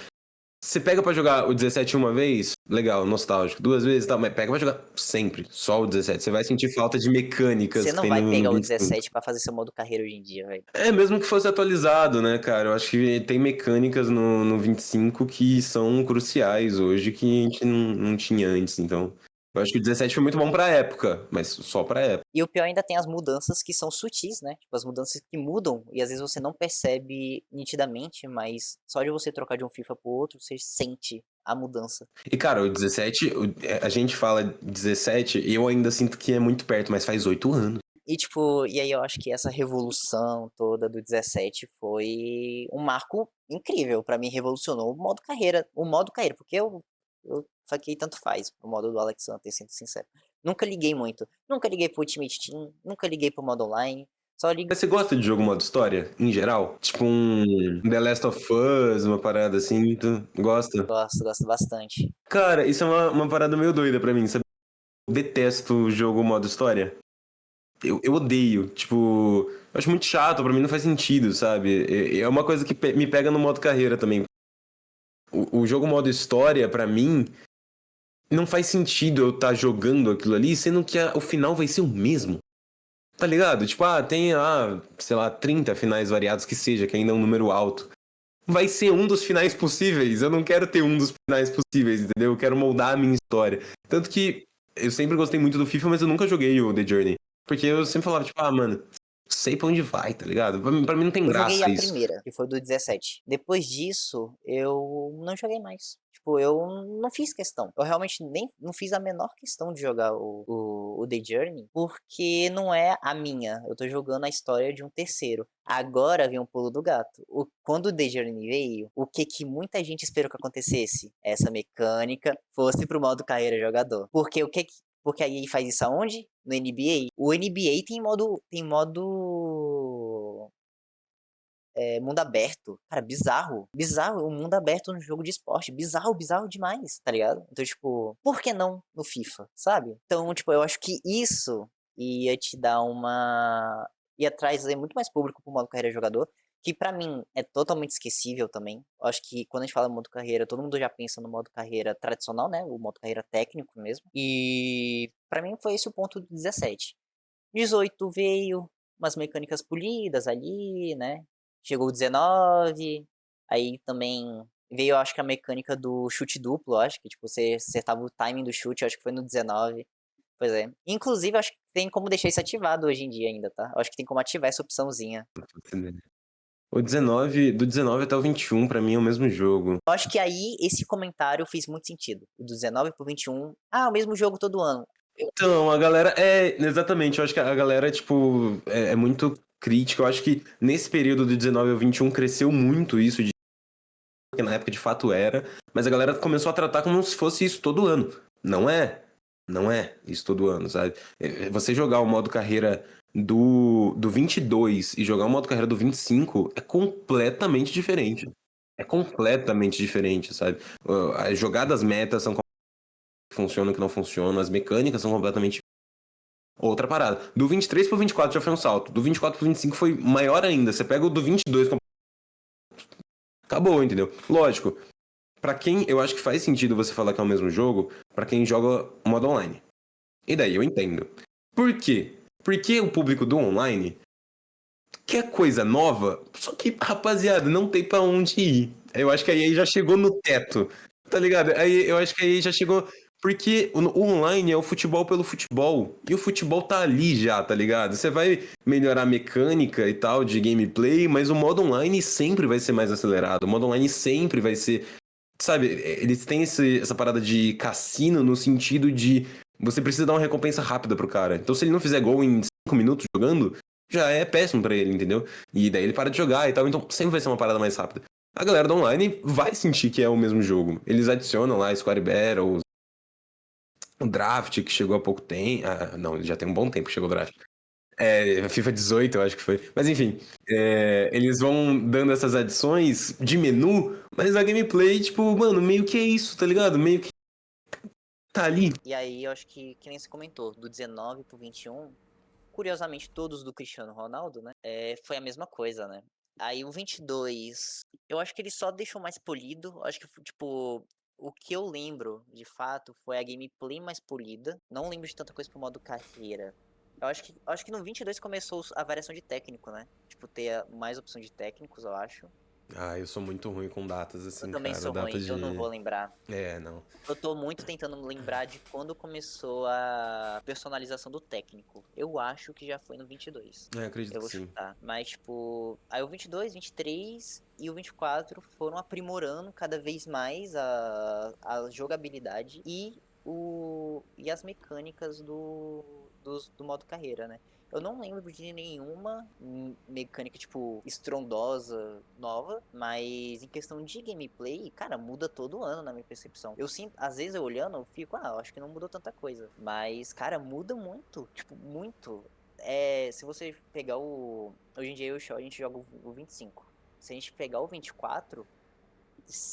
você pega pra jogar o 17 uma vez, legal, nostálgico. 2 vezes e tal, mas pega pra jogar sempre, só o 17. Você vai sentir falta de mecânicas Você que não tem vai no pegar o 25. 17 pra fazer seu modo carreira hoje em dia, velho. É, mesmo que fosse atualizado, né, cara? Eu acho que tem mecânicas no 25 que são cruciais hoje que a gente não tinha antes. Então, eu acho que o 17 foi muito bom pra época, mas só pra época. E o pior ainda tem as mudanças que são sutis, né? Tipo, as mudanças que mudam e às vezes você não percebe nitidamente, mas só de você trocar de um FIFA pro outro, você sente a mudança. E, cara, o 17, a gente fala 17 e eu ainda sinto que é muito perto, mas faz 8 anos. E tipo, e aí eu acho que essa revolução toda do 17 foi um marco incrível. Pra mim, revolucionou o modo carreira, porque eu saquei tanto faz o modo do Alex Hunter, sendo sincero. Nunca liguei muito. Nunca liguei pro Ultimate Team, nunca liguei pro modo online. Só ligo. Mas você gosta de jogo modo história, em geral? Tipo um The Last of Us, uma parada assim, tu gosta? Gosto bastante. Cara, isso é uma parada meio doida pra mim, sabe? Eu detesto o jogo modo história. Eu odeio, tipo, eu acho muito chato, pra mim não faz sentido, sabe? É uma coisa que me pega no modo carreira também. O jogo modo história, pra mim, não faz sentido eu estar jogando aquilo ali, sendo que o final vai ser o mesmo. Tá ligado? Tipo, tem, sei lá, 30 finais variados que seja, que ainda é um número alto. Vai ser um dos finais possíveis. Eu não quero ter um dos finais possíveis, entendeu? Eu quero moldar a minha história. Tanto que eu sempre gostei muito do FIFA, mas eu nunca joguei o The Journey. Porque eu sempre falava, tipo, mano, sei pra onde vai, tá ligado? Pra mim não tem Eu joguei graça a isso. primeira, que foi do 17. Depois disso, eu não joguei mais. Tipo, eu não fiz questão. Eu realmente nem não fiz a menor questão de jogar o The Journey, porque não é a minha. Eu tô jogando a história de um terceiro. Agora vem um pulo do gato. Quando o The Journey veio, o que muita gente esperou que acontecesse? Essa mecânica fosse pro modo carreira jogador. Porque a EA faz isso aonde? No NBA. O NBA tem modo mundo aberto. Cara, bizarro. Bizarro o mundo aberto no jogo de esporte. Bizarro, bizarro demais, tá ligado? Então, tipo, por que não no FIFA, sabe? Então, tipo, eu acho que isso ia te dar uma... ia trazer muito mais público pro modo carreira jogador, que pra mim é totalmente esquecível também. Eu acho que quando a gente fala modo carreira, todo mundo já pensa no modo carreira tradicional, né? O modo carreira técnico mesmo. E pra mim foi esse o ponto do 17. 18 veio umas mecânicas polidas ali, né? Chegou o 19, aí também veio, acho que a mecânica do chute duplo, acho que tipo, você acertava o timing do chute, acho que foi no 19. Pois é. Inclusive, acho que tem como deixar isso ativado hoje em dia ainda, tá? Eu acho que tem como ativar essa opçãozinha. O 19, do 19 até o 21, pra mim é o mesmo jogo. Eu acho que aí esse comentário fez muito sentido. O do 19 pro 21, o mesmo jogo todo ano. Então, a galera. Exatamente, eu acho que a galera, tipo, é muito crítica. Eu acho que nesse período do 19 ao 21 cresceu muito isso, que na época de fato era, mas a galera começou a tratar como se fosse isso todo ano. Não é. Não é isso todo ano, sabe? Você jogar o modo carreira do 22 e jogar o modo carreira do 25 é completamente diferente. É completamente diferente, sabe? As jogadas metas são que funcionam e que não funcionam, as mecânicas são completamente outra parada. Do 23 pro 24 já foi um salto. Do 24 pro 25 foi maior ainda. Você pega o do 22, acabou, entendeu? Lógico, pra quem eu acho que faz sentido você falar que é o mesmo jogo, pra quem joga modo online. E daí eu entendo. Por quê? Porque o público do online quer coisa nova, só que, rapaziada, não tem pra onde ir. Eu acho que aí já chegou no teto, tá ligado? Aí eu acho que aí já chegou. Porque o online é o futebol pelo futebol. E o futebol tá ali já, tá ligado? Você vai melhorar a mecânica e tal de gameplay, mas o modo online sempre vai ser mais acelerado. O modo online sempre vai ser. Sabe, eles têm essa parada de cassino no sentido de você precisa dar uma recompensa rápida pro cara. Então, se ele não fizer gol em 5 minutos jogando, já é péssimo pra ele, entendeu? E daí ele para de jogar e tal, então sempre vai ser uma parada mais rápida. A galera do online vai sentir que é o mesmo jogo. Eles adicionam lá Squad Battles, o Draft, que chegou há pouco tempo. Não, já tem um bom tempo que chegou o Draft. FIFA 18, eu acho que foi. Mas enfim, eles vão dando essas adições de menu, mas a gameplay, tipo, mano, meio que é isso, tá ligado? Meio que tá ali. E aí, eu acho que nem você comentou, do 19 pro 21, curiosamente, todos do Cristiano Ronaldo, né? Foi a mesma coisa, né? Aí o 22, eu acho que ele só deixou mais polido. Eu acho que, tipo, o que eu lembro, de fato, foi a gameplay mais polida. Não lembro de tanta coisa pro modo carreira. Eu acho que no 22 começou a variação de técnico, né? Tipo, ter mais opção de técnicos, eu acho. Ah, eu sou muito ruim com datas, Eu assim, também cara. sou Data ruim, eu não de. vou lembrar. Não. Eu tô muito tentando me lembrar de quando começou a personalização do técnico. Eu acho que já foi no 22. Eu acredito Eu que vou sim. chutar. Mas, tipo, aí o 22, 23 e o 24 foram aprimorando cada vez mais a jogabilidade e as mecânicas do modo carreira, né? Eu não lembro de nenhuma mecânica, tipo, estrondosa, nova, mas em questão de gameplay, cara, muda todo ano na minha percepção. Eu sinto, às vezes eu olhando, eu fico, eu acho que não mudou tanta coisa. Mas, cara, muda muito, tipo, muito. Se você pegar o. Hoje em dia a gente joga o 25. Se a gente pegar o 24,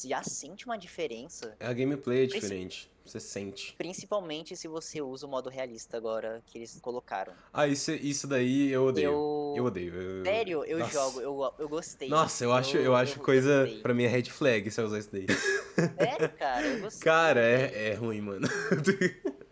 já sente uma diferença. A gameplay é diferente. Você sente. Principalmente se você usa o modo realista agora que eles colocaram. Isso daí eu odeio. Eu Eu. odeio. Sério, eu jogo, Nossa. eu gostei. Nossa, eu acho Eu coisa. gostei. Pra mim é red flag se eu usar isso daí. Sério, cara, eu Cara, gostei. é ruim, mano.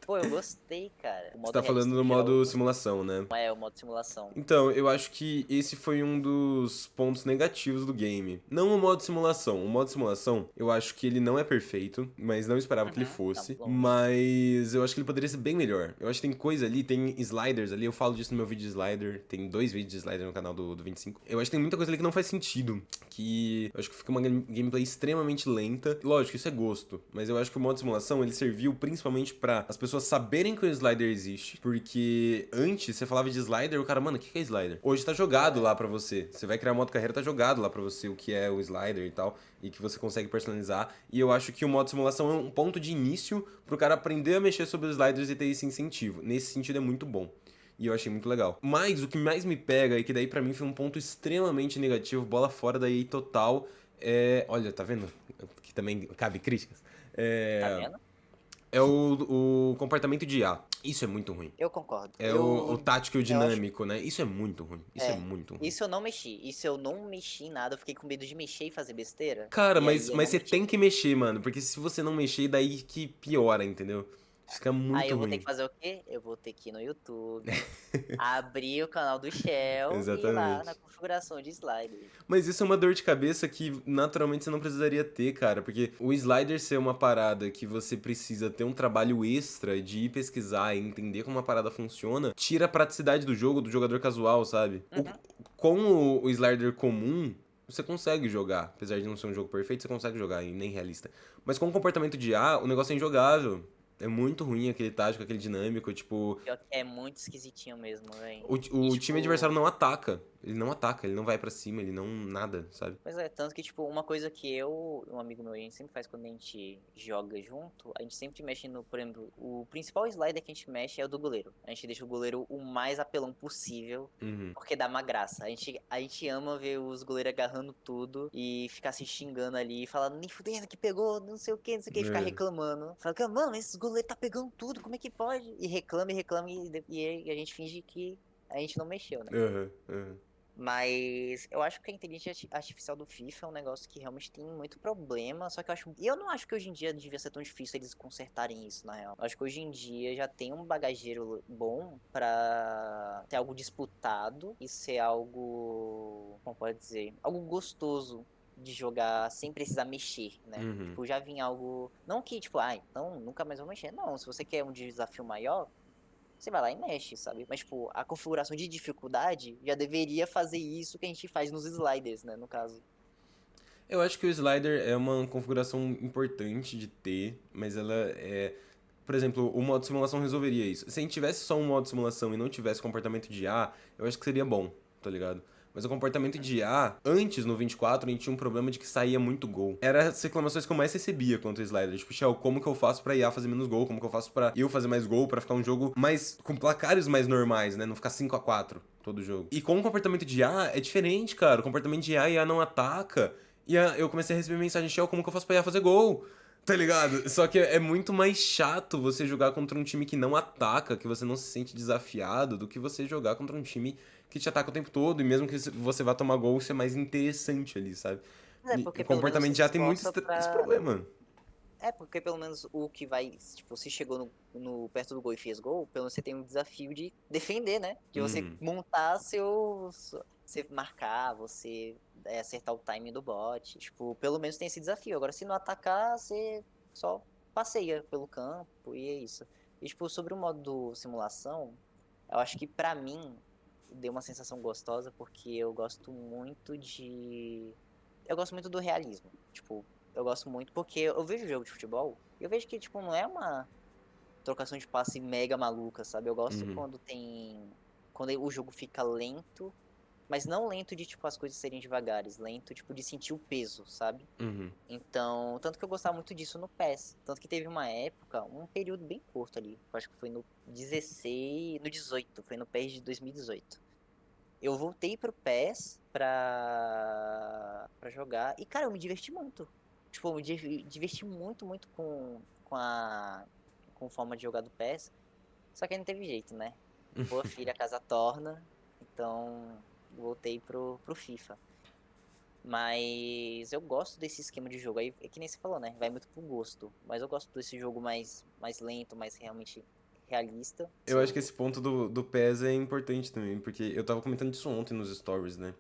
Pô, eu gostei, cara. O Você modo tá falando realista do no geral eu modo gostei. simulação, né? O modo simulação. Então, eu acho que esse foi um dos pontos negativos do game. Não o modo simulação. O modo simulação, eu acho que ele não é perfeito, mas não esperava que ele Uhum, não, fosse. longe. Mas eu acho que ele poderia ser bem melhor. Eu acho que tem coisa ali, tem sliders ali. Eu falo disso no meu vídeo de slider. Tem 2 vídeos de slider no canal do 25. Eu acho que tem muita coisa ali que não faz sentido. Que eu acho que fica uma gameplay extremamente lenta. Lógico, isso é gosto. Mas eu acho que o modo simulação, ele serviu principalmente pra as pessoas saberem que o slider existe. Porque antes você falava de slider, o cara, mano, o que é slider? Hoje tá jogado lá pra você. Você vai criar modo carreira, tá jogado lá pra você o que é o slider e tal. E que você consegue personalizar. E eu acho que o modo simulação é um ponto de início pro cara aprender a mexer sobre os sliders e ter esse incentivo. Nesse sentido é muito bom. e eu achei muito legal. Mas o que mais me pega, e que daí pra mim foi um ponto extremamente negativo, bola fora da EA total, olha, tá vendo? Que também cabe críticas. Tá É, vendo? é o comportamento de IA. Isso é muito ruim. Eu concordo. É o tático e o Eu acho. dinâmico, né? Isso é muito ruim. Isso é É. muito ruim. Isso eu não mexi. Isso eu não mexi em nada. Eu fiquei com medo de mexer e fazer besteira. Cara, E mas, aí eu mas não você mexi. tem que mexer, mano. Porque se você não mexer, daí que piora, entendeu? Fica Aí muito eu vou ter que ruim. fazer o quê? Eu vou ter que ir no YouTube, abrir o canal do Shell e ir lá na Exatamente. configuração de slider. Mas isso é uma dor de cabeça que naturalmente você não precisaria ter, cara. Porque o slider ser uma parada que você precisa ter um trabalho extra de ir pesquisar e entender como a parada funciona, tira a praticidade do jogo, do jogador casual, sabe? Uhum. Com o slider comum, você consegue jogar. Apesar de não ser um jogo perfeito, você consegue jogar, e nem realista. Mas com o comportamento de A, o negócio é injogável. É muito ruim aquele tático, aquele dinâmico, tipo, Pior que é muito esquisitinho mesmo, velho. E o time adversário tipo. não ataca. Ele não ataca, ele não vai pra cima, ele não nada, sabe? Pois é, tanto que, tipo, uma coisa que eu e um amigo meu, a gente sempre faz quando a gente joga junto, a gente sempre mexe no, por exemplo, o principal slider que a gente mexe é o do goleiro. A gente deixa o goleiro o mais apelão possível, Uhum. porque dá uma graça. A gente ama ver os goleiros agarrando tudo e ficar se xingando ali, falando, nem fudendo que pegou, não sei o que, não sei o que, e ficar É. reclamando. Fala, mano, esses goleiros tá pegando tudo, como é que pode? E reclama, e a gente finge que a gente não mexeu, né? Aham, aham. Mas eu acho que a inteligência artificial do FIFA é um negócio que realmente tem muito problema. Só que eu não acho que hoje em dia devia ser tão difícil eles consertarem isso, na real. Eu acho que hoje em dia já tem um bagageiro bom pra ter algo disputado e ser algo, como pode dizer, algo gostoso de jogar sem precisar mexer, né? Uhum. Tipo, já vinha algo. Não que, tipo, então nunca mais vou mexer. Não, se você quer um desafio maior, você vai lá e mexe, sabe? Mas, tipo, a configuração de dificuldade já deveria fazer isso que a gente faz nos sliders, né? No caso. Eu acho que o slider é uma configuração importante de ter, mas ela é. Por exemplo, o modo simulação resolveria isso. Se a gente tivesse só um modo simulação e não tivesse comportamento de IA, eu acho que seria bom, tá ligado? Mas o comportamento de IA, antes no 24, a gente tinha um problema de que saía muito gol. Era as reclamações que eu mais recebia quanto ao slider. Tipo, Shell, como que eu faço pra IA fazer menos gol? Como que eu faço pra eu fazer mais gol? Pra ficar um jogo mais. Com placares mais normais, né? Não ficar 5-4 todo jogo. E com o comportamento de IA é diferente, cara. O comportamento de IA não ataca. E eu comecei a receber mensagem, Shell, como que eu faço pra IA fazer gol? Tá ligado? Só que é muito mais chato você jogar contra um time que não ataca, que você não se sente desafiado, do que você jogar contra um time que te ataca o tempo todo, e mesmo que você vá tomar gol, isso é mais interessante ali, sabe? É, E o porque pelo menos você comportamento se já tem muito esforça esse pra. problema. É, porque pelo menos o que vai. Tipo, se chegou no perto do gol e fez gol, pelo menos você tem um desafio de defender, né? De você Uhum. montar Você marcar, você acertar o timing do bot. Tipo, pelo menos tem esse desafio. Agora, se não atacar, você só passeia pelo campo e é isso. E, tipo, sobre o modo simulação, eu acho que pra mim deu uma sensação gostosa porque eu gosto muito de. Eu gosto muito do realismo. Tipo, eu gosto muito porque eu vejo jogo de futebol e eu vejo que, tipo, não é uma trocação de passe mega maluca, sabe? Eu gosto Uhum. quando tem. Quando o jogo fica lento, mas não lento de, tipo, as coisas serem devagares, lento, tipo, de sentir o peso, sabe? Uhum. Então, tanto que eu gostava muito disso no PES. Tanto que teve uma época, um período bem curto ali, eu acho que foi no 16, no 18, foi no PES de 2018. Eu voltei pro PES pra jogar e, cara, eu me diverti muito. Tipo, eu me diverti muito, muito com a forma de jogar do PES. Só que aí não teve jeito, né? Boa filha, a casa torna. Então, voltei pro FIFA. Mas eu gosto desse esquema de jogo. Aí é que nem você falou, né? Vai muito pro gosto. Mas eu gosto desse jogo mais lento, mais realmente realista. Eu acho que esse ponto do PES é importante também, porque eu tava comentando isso ontem nos stories, né?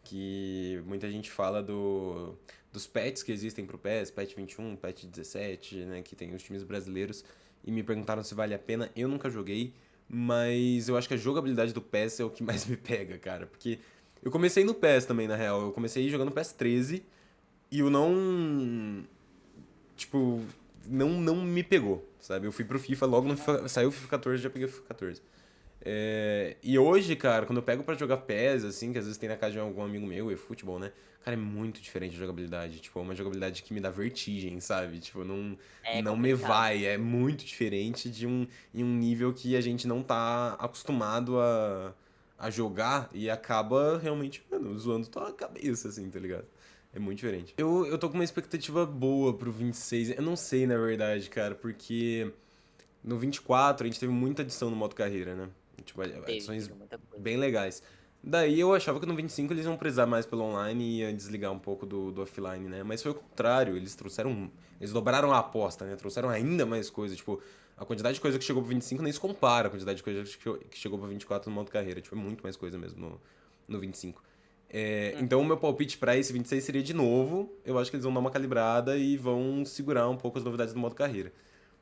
Que muita gente fala dos patches que existem pro PES, patch 21, patch 17, né? Que tem os times brasileiros, e me perguntaram se vale a pena. Eu nunca joguei, mas eu acho que a jogabilidade do PES é o que mais me pega, cara. Porque eu comecei no PES também, na real. Eu comecei jogando PES 13 e eu não. Tipo, não me pegou, sabe? Eu fui pro FIFA, logo no FIFA, saiu o FIFA 14, já peguei o FIFA 14. E hoje, cara, quando eu pego pra jogar PES, assim, que às vezes tem na casa de algum amigo meu, e futebol, né? Cara, é muito diferente a jogabilidade. Tipo, é uma jogabilidade que me dá vertigem, sabe? Tipo, É não me complicado. vai. É muito diferente em um nível que a gente não tá acostumado a jogar e acaba realmente, mano, zoando tua cabeça, assim, tá ligado? É muito diferente. Eu tô com uma expectativa boa pro 26. Eu não sei, na verdade, cara, porque no 24 a gente teve muita adição no modo carreira, né? Tipo, adições Teve muita coisa. bem legais. Daí eu achava que no 25 eles iam prezar mais pelo online e ia desligar um pouco do offline, né? Mas foi o contrário, eles trouxeram. Eles dobraram a aposta, né? Trouxeram ainda mais coisa. Tipo, a quantidade de coisa que chegou pro 25 nem se compara a quantidade de coisa que chegou pro 24 no modo carreira. Tipo, é muito mais coisa mesmo no 25. Então o Uhum. meu palpite pra esse 26 seria de novo. Eu acho que eles vão dar uma calibrada e vão segurar um pouco as novidades do modo carreira.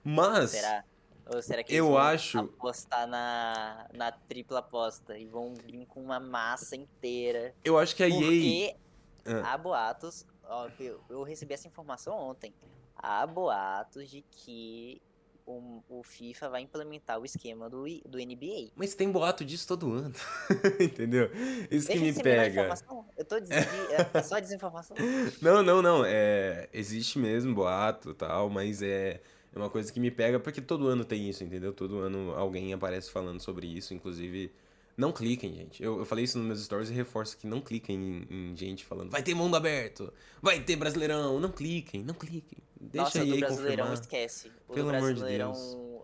Mas, Será? Ou será que eles eu vão acho. apostar na tripla aposta e vão vir com uma massa inteira? Eu acho que a Porque EA. Ah, há boatos, ó, eu recebi essa informação ontem. Há boatos de que o FIFA vai implementar o esquema do NBA. mas tem boato disso todo ano. Entendeu? Isso que Deixa de me disseminar a pega. informação. Eu tô é só desinformação. Não, não, não. Existe mesmo boato e tal, mas é uma coisa que me pega porque todo ano tem isso, entendeu? Todo ano alguém aparece falando sobre isso. Inclusive, não cliquem, gente. Eu falei isso nos meus stories e reforço que não cliquem em gente falando vai ter mundo aberto, vai ter Brasileirão. Não cliquem, não cliquem. Deixa Nossa, o do aí Brasileirão confirmar. esquece. O do Pelo amor de Deus. Brasileirão,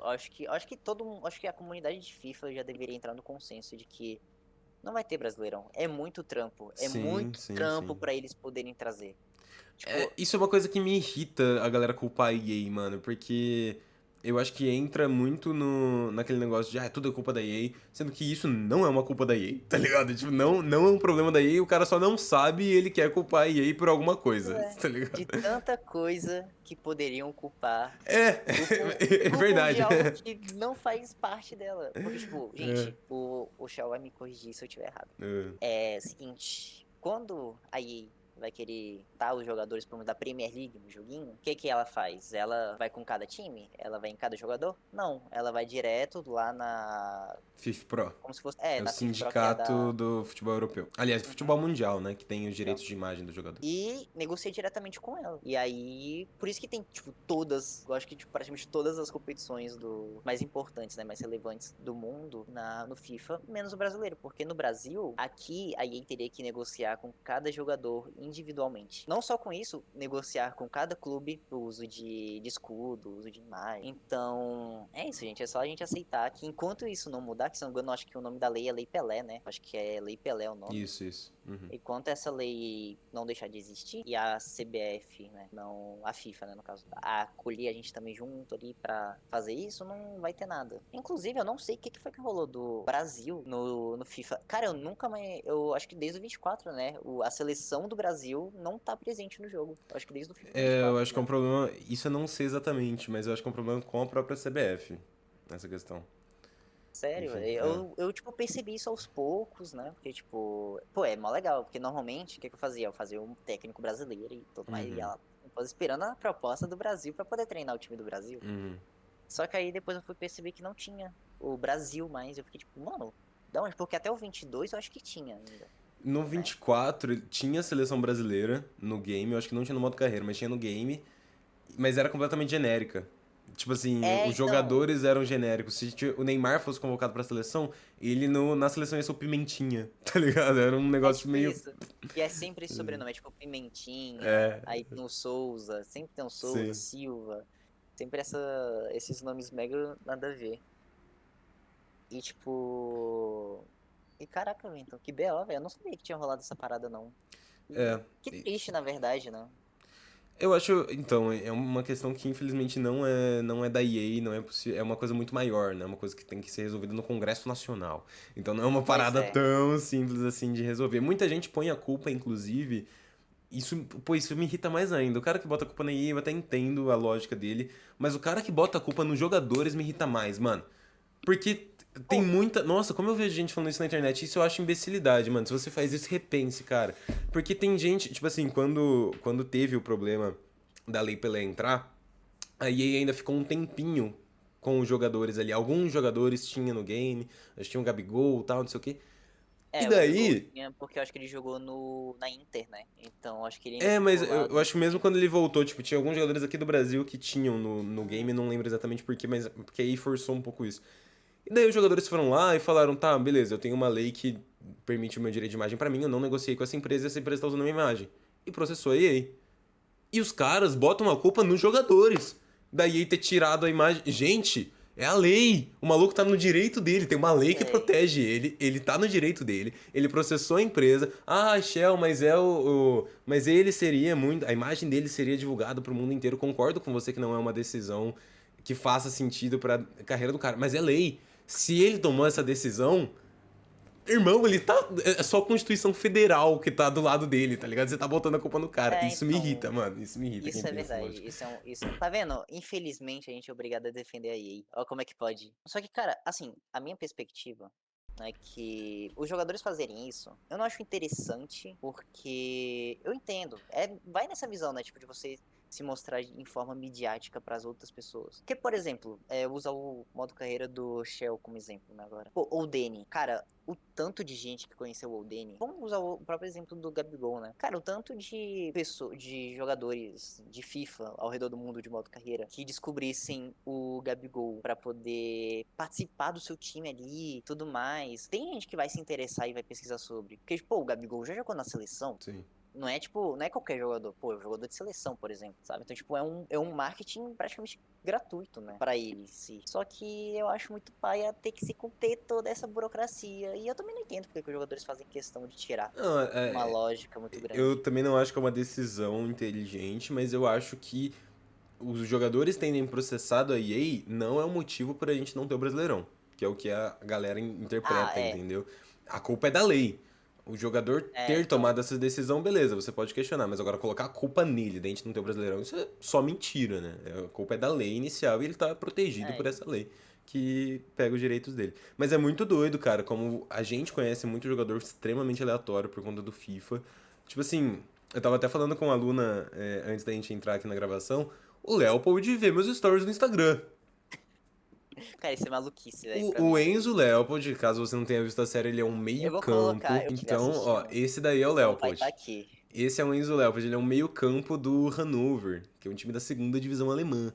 acho que a comunidade de FIFA já deveria entrar no consenso de que não vai ter Brasileirão. É Sim, muito sim, trampo sim. pra eles poderem trazer. Tipo, Isso é uma coisa que me irrita a galera culpar a EA, mano, porque eu acho que entra muito naquele negócio de, tudo é culpa da EA, sendo que isso não é uma culpa da EA, tá ligado? Tipo, não é um problema da EA, o cara só não sabe e ele quer culpar a EA por alguma coisa, tá de ligado? tanta coisa que poderiam culpar, É, é culpam de verdade. algo que não faz parte dela. Porque, tipo, É, gente, o Shao vai me corrigir se eu estiver errado. é. É o seguinte, quando a EA vai querer dar os jogadores para da Premier League no joguinho, o que que ela faz? Ela vai com cada time? Ela vai em cada jogador? Não, ela vai direto lá na... FIFA Pro. Como se fosse... É o na FIFA Pro, que é sindicato da... do futebol europeu. Aliás, Uhum. futebol mundial, né? Que tem os Então, direitos de imagem do jogador. e negocia diretamente com ela. E aí, por isso que tem, tipo, todas, eu acho que, tipo, praticamente todas as competições mais importantes, né, mais relevantes do mundo no FIFA, menos o brasileiro, porque no Brasil, aqui, a EA teria que negociar com cada jogador individualmente. Não só com isso, negociar com cada clube o uso de escudo, uso de imagem. Então, é isso, gente, é só a gente aceitar que enquanto isso não mudar, que se não me engano, acho que o nome da lei é Lei Pelé, né? Acho que é Lei Pelé o nome. Isso, isso. Uhum. Enquanto essa lei não deixar de existir e a CBF, né, não, a FIFA, né, no caso, acolher a gente também junto ali pra fazer isso, não vai ter nada. Inclusive, eu não sei o que foi que rolou do Brasil no FIFA. Cara, eu nunca mais, eu acho que desde o 24, né, a seleção do Brasil não tá presente no jogo. Eu acho que desde o FIFA Eu 24, acho que é um né. problema. Isso eu não sei exatamente, mas eu acho que é um problema com a própria CBF nessa questão. Sério, Enfim, eu, tipo, percebi isso aos poucos, né? Porque, tipo, pô, é mó legal. Porque normalmente, o que eu fazia? Eu fazia um técnico brasileiro e tudo mais. E Uhum, ela esperando a proposta do Brasil pra poder treinar o time do Brasil. uhum. Só que aí depois eu fui perceber que não tinha o Brasil mais. Eu fiquei tipo, mano, da onde? Porque até o 22 eu acho que tinha ainda, No né? 24 tinha seleção brasileira no game, eu acho que não tinha no modo carreira, mas tinha no game, mas era completamente genérica. Tipo assim, É, os então, jogadores eram genéricos. Se o Neymar fosse convocado pra seleção, ele na seleção ia ser o Pimentinha, tá ligado? Era um é negócio tipo meio. isso. E é sempre esse sobrenome, é tipo Pimentinha, É, aí tem o Souza, sempre tem o Souza, sim. Silva. Sempre esses nomes mega nada a ver. E tipo. E caraca, velho, então que BO, velho. Eu não sabia que tinha rolado essa parada, não. É. Que triste, na verdade, né? Eu acho, então, é uma questão que infelizmente não é da EA, não é possível, é uma coisa muito maior, né? É uma coisa que tem que ser resolvida no Congresso Nacional. Então não é uma Pois parada é. tão simples assim de resolver. Muita gente põe a culpa, inclusive, isso me irrita mais ainda. O cara que bota a culpa na EA, eu até entendo a lógica dele, mas o cara que bota a culpa nos jogadores me irrita mais, mano. Porque tem Pô, muita. Nossa, como eu vejo gente falando isso na internet, isso eu acho imbecilidade, mano. Se você faz isso, repense, cara. Porque tem gente, tipo assim, quando teve o problema da Lei Pelé entrar, a EA ainda ficou um tempinho com os jogadores ali. Alguns jogadores tinha no game, acho que tinha um Gabigol e tal, não sei o quê. E O Gabigol daí, tinha, porque eu acho que ele jogou na Inter, né? Então acho que ele ainda mas ficou eu, lá eu acho que mesmo durante. quando ele voltou, tipo, tinha alguns jogadores aqui do Brasil que tinham no game, não lembro exatamente por quê, mas porque aí forçou um pouco isso. E daí os jogadores foram lá e falaram, tá, beleza, eu tenho uma lei que permite o meu direito de imagem pra mim, eu não negociei com essa empresa tá usando a minha imagem. E processou a EA. E os caras botam a culpa nos jogadores. Da EA ter tirado a imagem. Gente, é a lei. O maluco tá no direito dele. Tem uma lei que É, protege ele. Ele tá no direito dele. Ele processou a empresa. Ah, Shell, mas é mas ele seria muito. A imagem dele seria divulgada pro mundo inteiro. Concordo com você que não é uma decisão que faça sentido pra carreira do cara. Mas é lei. Se ele tomou essa decisão, irmão, ele tá. É só a Constituição Federal que tá do lado dele, tá ligado? Você tá botando a culpa no cara. Isso me irrita, então. mano. Isso me irrita quem Isso é tem essa verdade. lógica. Tá vendo? Infelizmente a gente é obrigado a defender a EA. Olha como é que pode. Só que, cara, assim, a minha perspectiva é que os jogadores fazerem isso, eu não acho interessante, porque eu entendo. Vai nessa visão, né? Tipo, de você se mostrar em forma midiática para as outras pessoas. Porque, por exemplo, eu vou usar o modo carreira do Shell como exemplo, né, agora. Pô, Oldeni. Cara, o tanto de gente que conheceu o Oldeni. Vamos usar o próprio exemplo do Gabigol, né? Cara, o tanto de pessoas, de jogadores de FIFA ao redor do mundo de modo carreira que descobrissem o Gabigol pra poder participar do seu time ali e tudo mais. Tem gente que vai se interessar e vai pesquisar sobre. Porque, pô, o Gabigol já jogou na seleção. Sim. Não é tipo, não é qualquer jogador, pô, é um jogador de seleção, por exemplo, sabe? Então, tipo, é um marketing praticamente gratuito, né, pra ele em si. Só que eu acho muito paia ter que se conter toda essa burocracia. E eu também não entendo porque que os jogadores fazem questão de tirar Não, uma lógica muito eu grande. também não acho que é uma decisão inteligente, mas eu acho que os jogadores terem processado a EA não é um motivo pra gente não ter o Brasileirão, que é o que a galera Ah, interpreta, entendeu? A culpa é da lei. O jogador ter Então. tomado essa decisão, beleza, você pode questionar, mas agora colocar a culpa nele, da gente não ter o Brasileirão, isso é só mentira, né? A culpa é da lei inicial e ele tá protegido por É, essa lei que pega os direitos dele. Mas é muito doido, cara, como a gente conhece muito jogador extremamente aleatório por conta do FIFA. Tipo assim, eu tava até falando com uma aluna antes da gente entrar aqui na gravação, o Leopold vê meus stories no Instagram. cara, isso é maluquice, velho, pra O mim. Enzo Leopold, caso você não tenha visto a série, ele é um Eu vou colocar, meio-campo. eu estiver Então, ó, assistindo. esse daí é o Então vai estar Leopold. aqui. Esse é o Enzo Leopold, ele é um meio-campo do Hannover, que é um time da segunda divisão alemã.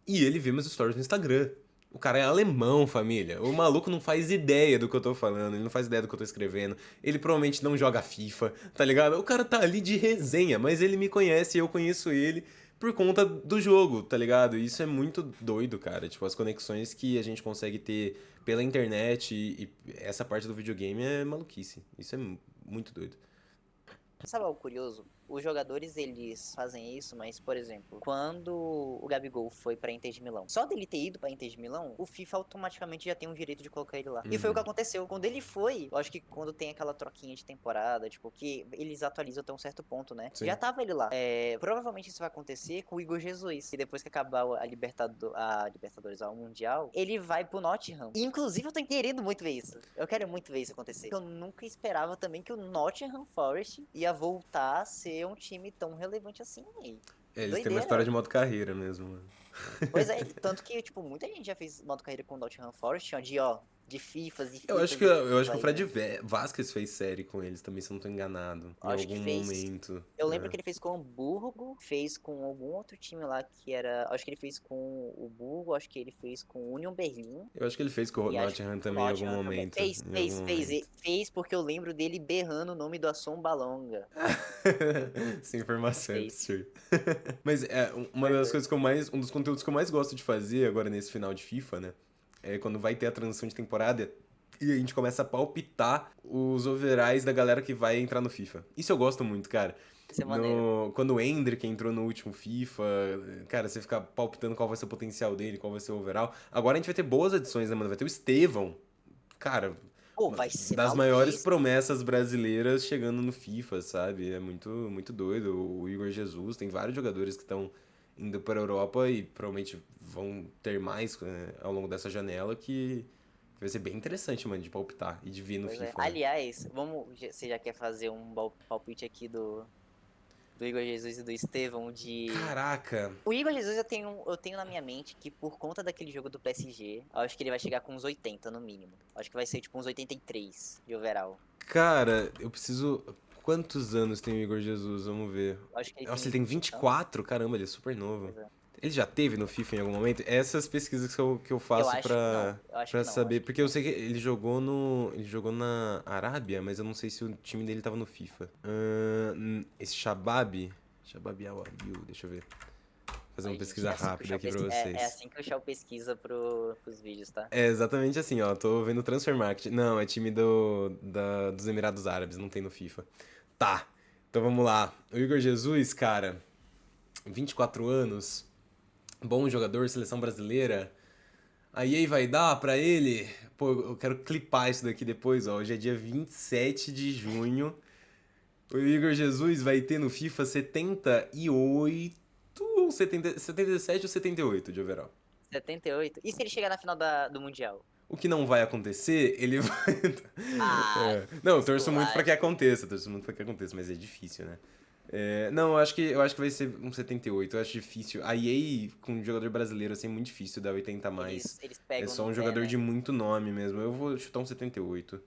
E ele vê meus stories no Instagram. O cara é alemão, família. O maluco não faz ideia do que eu tô falando, ele não faz ideia do que eu tô escrevendo. Ele provavelmente não joga FIFA, tá ligado? O cara tá ali de resenha, mas ele me conhece e eu conheço ele por conta do jogo, tá ligado? E isso é muito doido, cara. Tipo, as conexões que a gente consegue ter pela internet e essa parte do videogame é maluquice. Isso é muito doido. Sabe algo curioso? Os jogadores, eles fazem isso, mas, por exemplo, quando o Gabigol foi pra Inter de Milão, só dele ter ido pra Inter de Milão, o FIFA automaticamente já tem o direito de colocar ele lá. E foi o que Uhum. aconteceu. Quando ele foi, eu acho que quando tem aquela troquinha de temporada, tipo, que eles atualizam até um certo ponto, né? Já Sim. tava ele lá. Provavelmente isso vai acontecer com o Igor Jesus, que depois que acabar a Libertadores, o Mundial, ele vai pro Nottingham. E, inclusive, eu tô querendo muito ver isso. Eu quero muito ver isso acontecer. Eu nunca esperava também que o Nottingham Forest ia voltar a ser um time tão relevante assim, véi. Eles têm uma história Doideira. de modo carreira mesmo, mano. Pois é, tanto que, tipo, muita gente já fez modo carreira com o Nottingham Forest, ó, de FIFAs e Eu acho FIFAs que, e eu acho FIFAs que o aí. Fred Vasquez fez série com eles também, se eu não tô enganado. Em Acho que algum fez. momento. Eu lembro É. que ele fez com o Hamburgo, fez com algum outro time lá que era. Acho que ele fez com o Burgo, acho que ele fez com o Union Berlim. Eu acho que ele fez com o E acho que Nottingham o também em algum Nottingham também. momento. Em algum momento. Fez porque eu lembro dele berrando o nome do Assom Balonga. Essa informação é Fez. absurda. Mas uma Mas das é. coisas que eu mais. Um dos conteúdos que eu mais gosto de fazer agora nesse final de FIFA, né? É quando vai ter a transição de temporada e a gente começa a palpitar os overalls da galera que vai entrar no FIFA. Isso eu gosto muito, cara. Isso é maneiro. Quando o Endrick entrou no último FIFA, cara, você fica palpitando qual vai ser o potencial dele, qual vai ser o overall. Agora a gente vai ter boas adições, né, mano? Vai ter o Estevão. Cara, Pô, vai ser das maiores maluquice. promessas brasileiras chegando no FIFA, sabe? É muito, muito doido. O Igor Jesus, tem vários jogadores que estão indo para a Europa e provavelmente vão ter mais ao longo dessa janela que vai ser bem interessante, mano, de palpitar e de ver no Pois é. FIFA, né? Aliás, vamos. Você já quer fazer um palpite aqui do. do Igor Jesus e do Estevão de... Caraca. O Igor Jesus eu tenho na minha mente que por conta daquele jogo do PSG, eu acho que ele vai chegar com uns 80 no mínimo. Eu acho que vai ser tipo uns 83 de overall. Cara, eu preciso. Quantos anos tem o Igor Jesus? Vamos ver. Eu acho que ele Nossa, tem ele tem 20 e tanto. 24? Caramba, ele é super novo. Pois é. Ele já teve no FIFA em algum momento? Essas pesquisas que eu Eu faço acho que não. pra, Eu acho pra que não. Eu saber. acho que Porque eu não. sei que ele jogou no. Ele jogou na Arábia, mas eu não sei se o time dele tava no FIFA. Esse Shabab. Shabab Al-Abil, deixa eu ver. Fazer uma Aí, gente, pesquisa rápida aqui pra é vocês. assim que o Shell pesquisa pros vídeos, tá? É exatamente assim, ó. Tô vendo Transfer Market. Não, é time dos Emirados Árabes, não tem no FIFA. Tá, então vamos lá. O Igor Jesus, cara, 24 anos, bom jogador, seleção brasileira. A EA vai dar pra ele? Pô, eu quero clipar isso daqui depois, ó. Hoje é dia 27 de junho. O Igor Jesus vai ter no FIFA 78 ou 77 ou 78 de overall. 78. E se ele chegar na final do Mundial? O que não vai acontecer, ele vai. Ah, Não, eu torço muito pra que esculacho. aconteça, torço muito pra que aconteça, mas é difícil, né? Não, eu acho que vai ser um 78, eu acho difícil. A EA com um jogador brasileiro assim é muito difícil dar 80 a mais. Eles É pegam só no um pé, jogador né? de muito nome mesmo. Eu vou chutar um 78.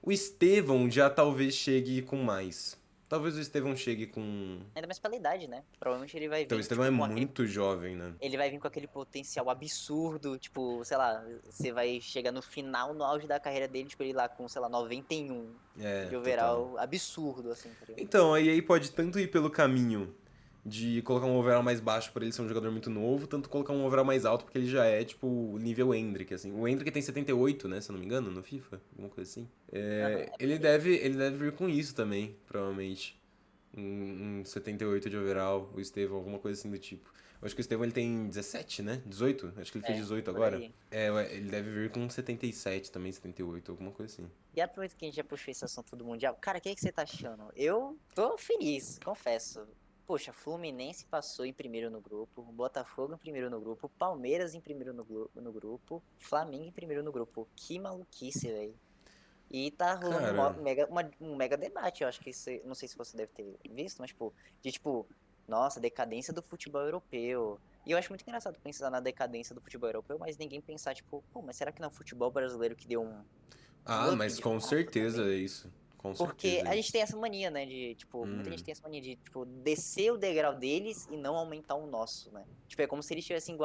O Estevão já talvez chegue com mais. Talvez o Estevão chegue com. Ainda mais pela idade, né? Provavelmente ele vai Então, o vir, Estevão é tipo, com aquele. muito jovem, né? Ele vai vir com aquele potencial absurdo, tipo, sei lá, você vai chegar no final, no auge da carreira dele, tipo, ele lá com, sei lá, 91 de Total. overall, absurdo, assim, tá ligado? Então, a EA pode tanto ir pelo caminho de colocar um overall mais baixo por ele ser um jogador muito novo, tanto colocar um overall mais alto porque ele já é, tipo, nível Endrick, assim. O Endrick tem 78, né, se eu não me engano, no FIFA, alguma coisa assim. Aham, é por Ele aí. deve, ele deve vir com isso também, provavelmente. Um 78 de overall, o Estevão, alguma coisa assim do tipo. Eu acho que o Estevão ele tem 17, né? 18? Acho que ele fez É, 18 por agora. aí. Ué, ele deve vir com 77 também, 78, alguma coisa assim. E aproveita que a gente já puxou esse assunto do Mundial. Cara, o que você tá achando? Eu tô feliz, confesso. Poxa, Fluminense passou em primeiro no grupo, Botafogo em primeiro no grupo, Palmeiras em primeiro no grupo, Flamengo em primeiro no grupo. Que maluquice, velho. E tá rolando Cara, um mega debate, eu acho que você, não sei se você deve ter visto, mas tipo, de tipo, nossa, decadência do futebol europeu. E eu acho muito engraçado pensar na decadência do futebol europeu, mas ninguém pensar, tipo, pô, mas será que não é o futebol brasileiro que deu um up mas de com fato certeza também? é isso. Com Porque certeza é a gente isso. tem essa mania, né, de, tipo, muita gente Hum, tem essa mania de, tipo, descer o degrau deles e não aumentar o nosso, né? Tipo, é como se eles estivessem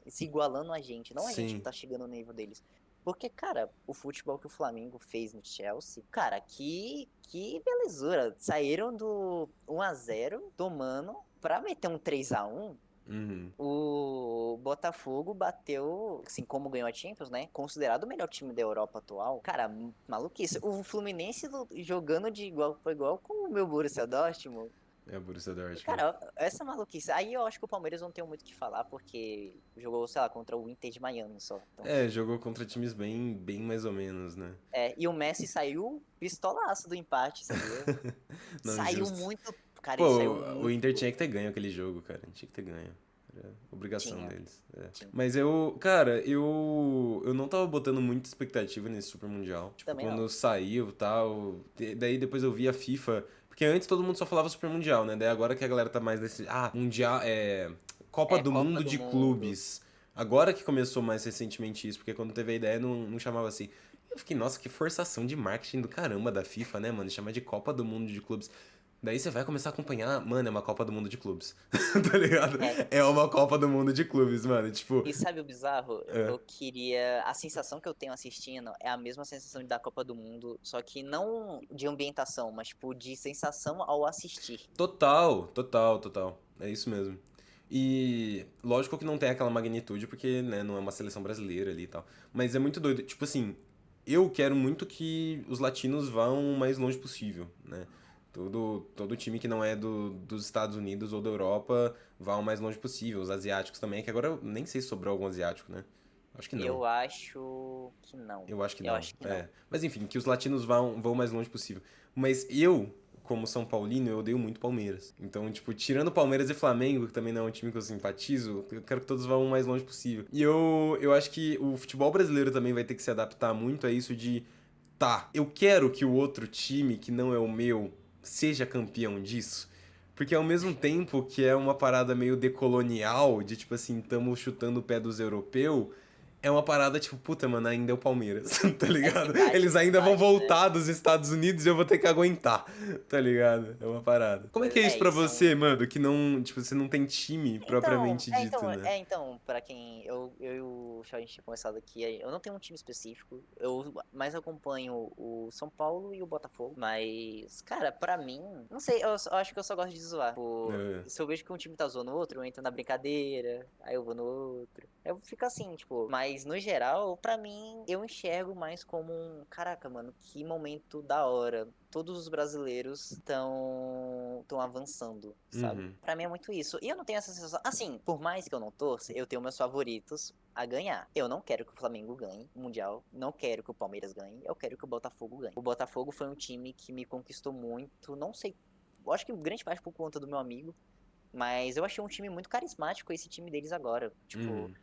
se igualando a gente, não a gente que sim. tá chegando no nível deles. Porque, cara, o futebol que o Flamengo fez no Chelsea, cara, que belezura. Saíram do 1-0 tomando pra meter um 3-1. Uhum. O Botafogo bateu, assim, como ganhou a Champions, né? Considerado o melhor time da Europa atual. Cara, maluquice. O Fluminense jogando de igual para igual com o meu Borussia Dortmund. É o Borussia Dortmund. Cara, essa maluquice. Aí eu acho que o Palmeiras não tem muito o que falar, porque jogou, sei lá, contra o Inter de Miami só. Então, Jogou contra times bem, bem mais ou menos, né? e o Messi saiu pistolaço do empate, sabia? Não, Saiu justo. muito. Cara, ele saiu Pô, o muito Inter tinha que puto. ter ganho aquele jogo, cara. Tinha que ter ganho. Era obrigação Tinha, deles. tinha. Mas eu não tava botando muita expectativa nesse Super Mundial. Tipo, Também quando não. saiu e tal. Daí depois eu vi a FIFA. Porque antes todo mundo só falava Super Mundial, né? Daí agora que a galera tá mais nesse. Mundial. Copa É, do Copa Mundo do de Mundo. Clubes. Agora que começou mais recentemente isso, porque quando teve a ideia não chamava assim. Eu fiquei, nossa, que forçação de marketing do caramba da FIFA, né, mano? Chamar de Copa do Mundo de Clubes. Daí você vai começar a acompanhar, mano, é uma Copa do Mundo de clubes. Tá ligado? É, É uma Copa do Mundo de clubes, mano. Tipo, e sabe o bizarro? é, Eu queria. A sensação que eu tenho assistindo é a mesma sensação da Copa do Mundo, só que não de ambientação, mas tipo de sensação ao assistir. total, total, total. É isso mesmo. E lógico que não tem aquela magnitude, porque, né, não é uma seleção brasileira ali e tal. Mas é muito doido. Tipo assim, eu quero muito que os latinos vão o mais longe possível, né? Todo time que não é dos Estados Unidos ou da Europa vá o mais longe possível. Os asiáticos também, que agora eu nem sei se sobrou algum asiático, né? Acho que não. Eu acho que não. Eu acho que Eu não. acho que não. Mas enfim, que os latinos vão o mais longe possível. Mas eu, como São Paulino, eu odeio muito Palmeiras. Então, tipo, tirando Palmeiras e Flamengo, que também não é um time que eu simpatizo, eu quero que todos vão o mais longe possível. E eu acho que o futebol brasileiro também vai ter que se adaptar muito a isso de, tá, eu quero que o outro time, que não é o meu, seja campeão disso. Porque ao mesmo tempo que é uma parada meio decolonial, de tipo assim, tamo chutando o pé dos europeus, é uma parada tipo, puta, mano, ainda é o Palmeiras, tá ligado? Eles ainda vão Né? voltar dos Estados Unidos e eu vou ter que aguentar, tá ligado? É uma parada. Como é que é isso É, pra isso é você, um. mano, que não, tipo, você não tem time Então, propriamente dito, né? pra quem eu e o Xavi, a gente tinha conversado aqui, eu não tenho um time específico, eu mais acompanho o São Paulo e o Botafogo, mas, cara, pra mim, não sei, eu acho que eu só gosto de zoar. Tipo, É. se eu vejo que um time tá zoando o outro, eu entro na brincadeira, aí eu vou no outro, eu fico assim, tipo, mas no geral, pra mim, eu enxergo mais como um, caraca, mano, que momento da hora. Todos os brasileiros estão avançando, sabe? Uhum. Pra mim é muito isso. E eu não tenho essa sensação. Assim, por mais que eu não torça, eu tenho meus favoritos a ganhar. Eu não quero que o Flamengo ganhe o Mundial. Não quero que o Palmeiras ganhe. Eu quero que o Botafogo ganhe. O Botafogo foi um time que me conquistou muito. Não sei. Eu acho que grande parte por conta do meu amigo. Mas eu achei um time muito carismático esse time deles agora. Tipo. Uhum.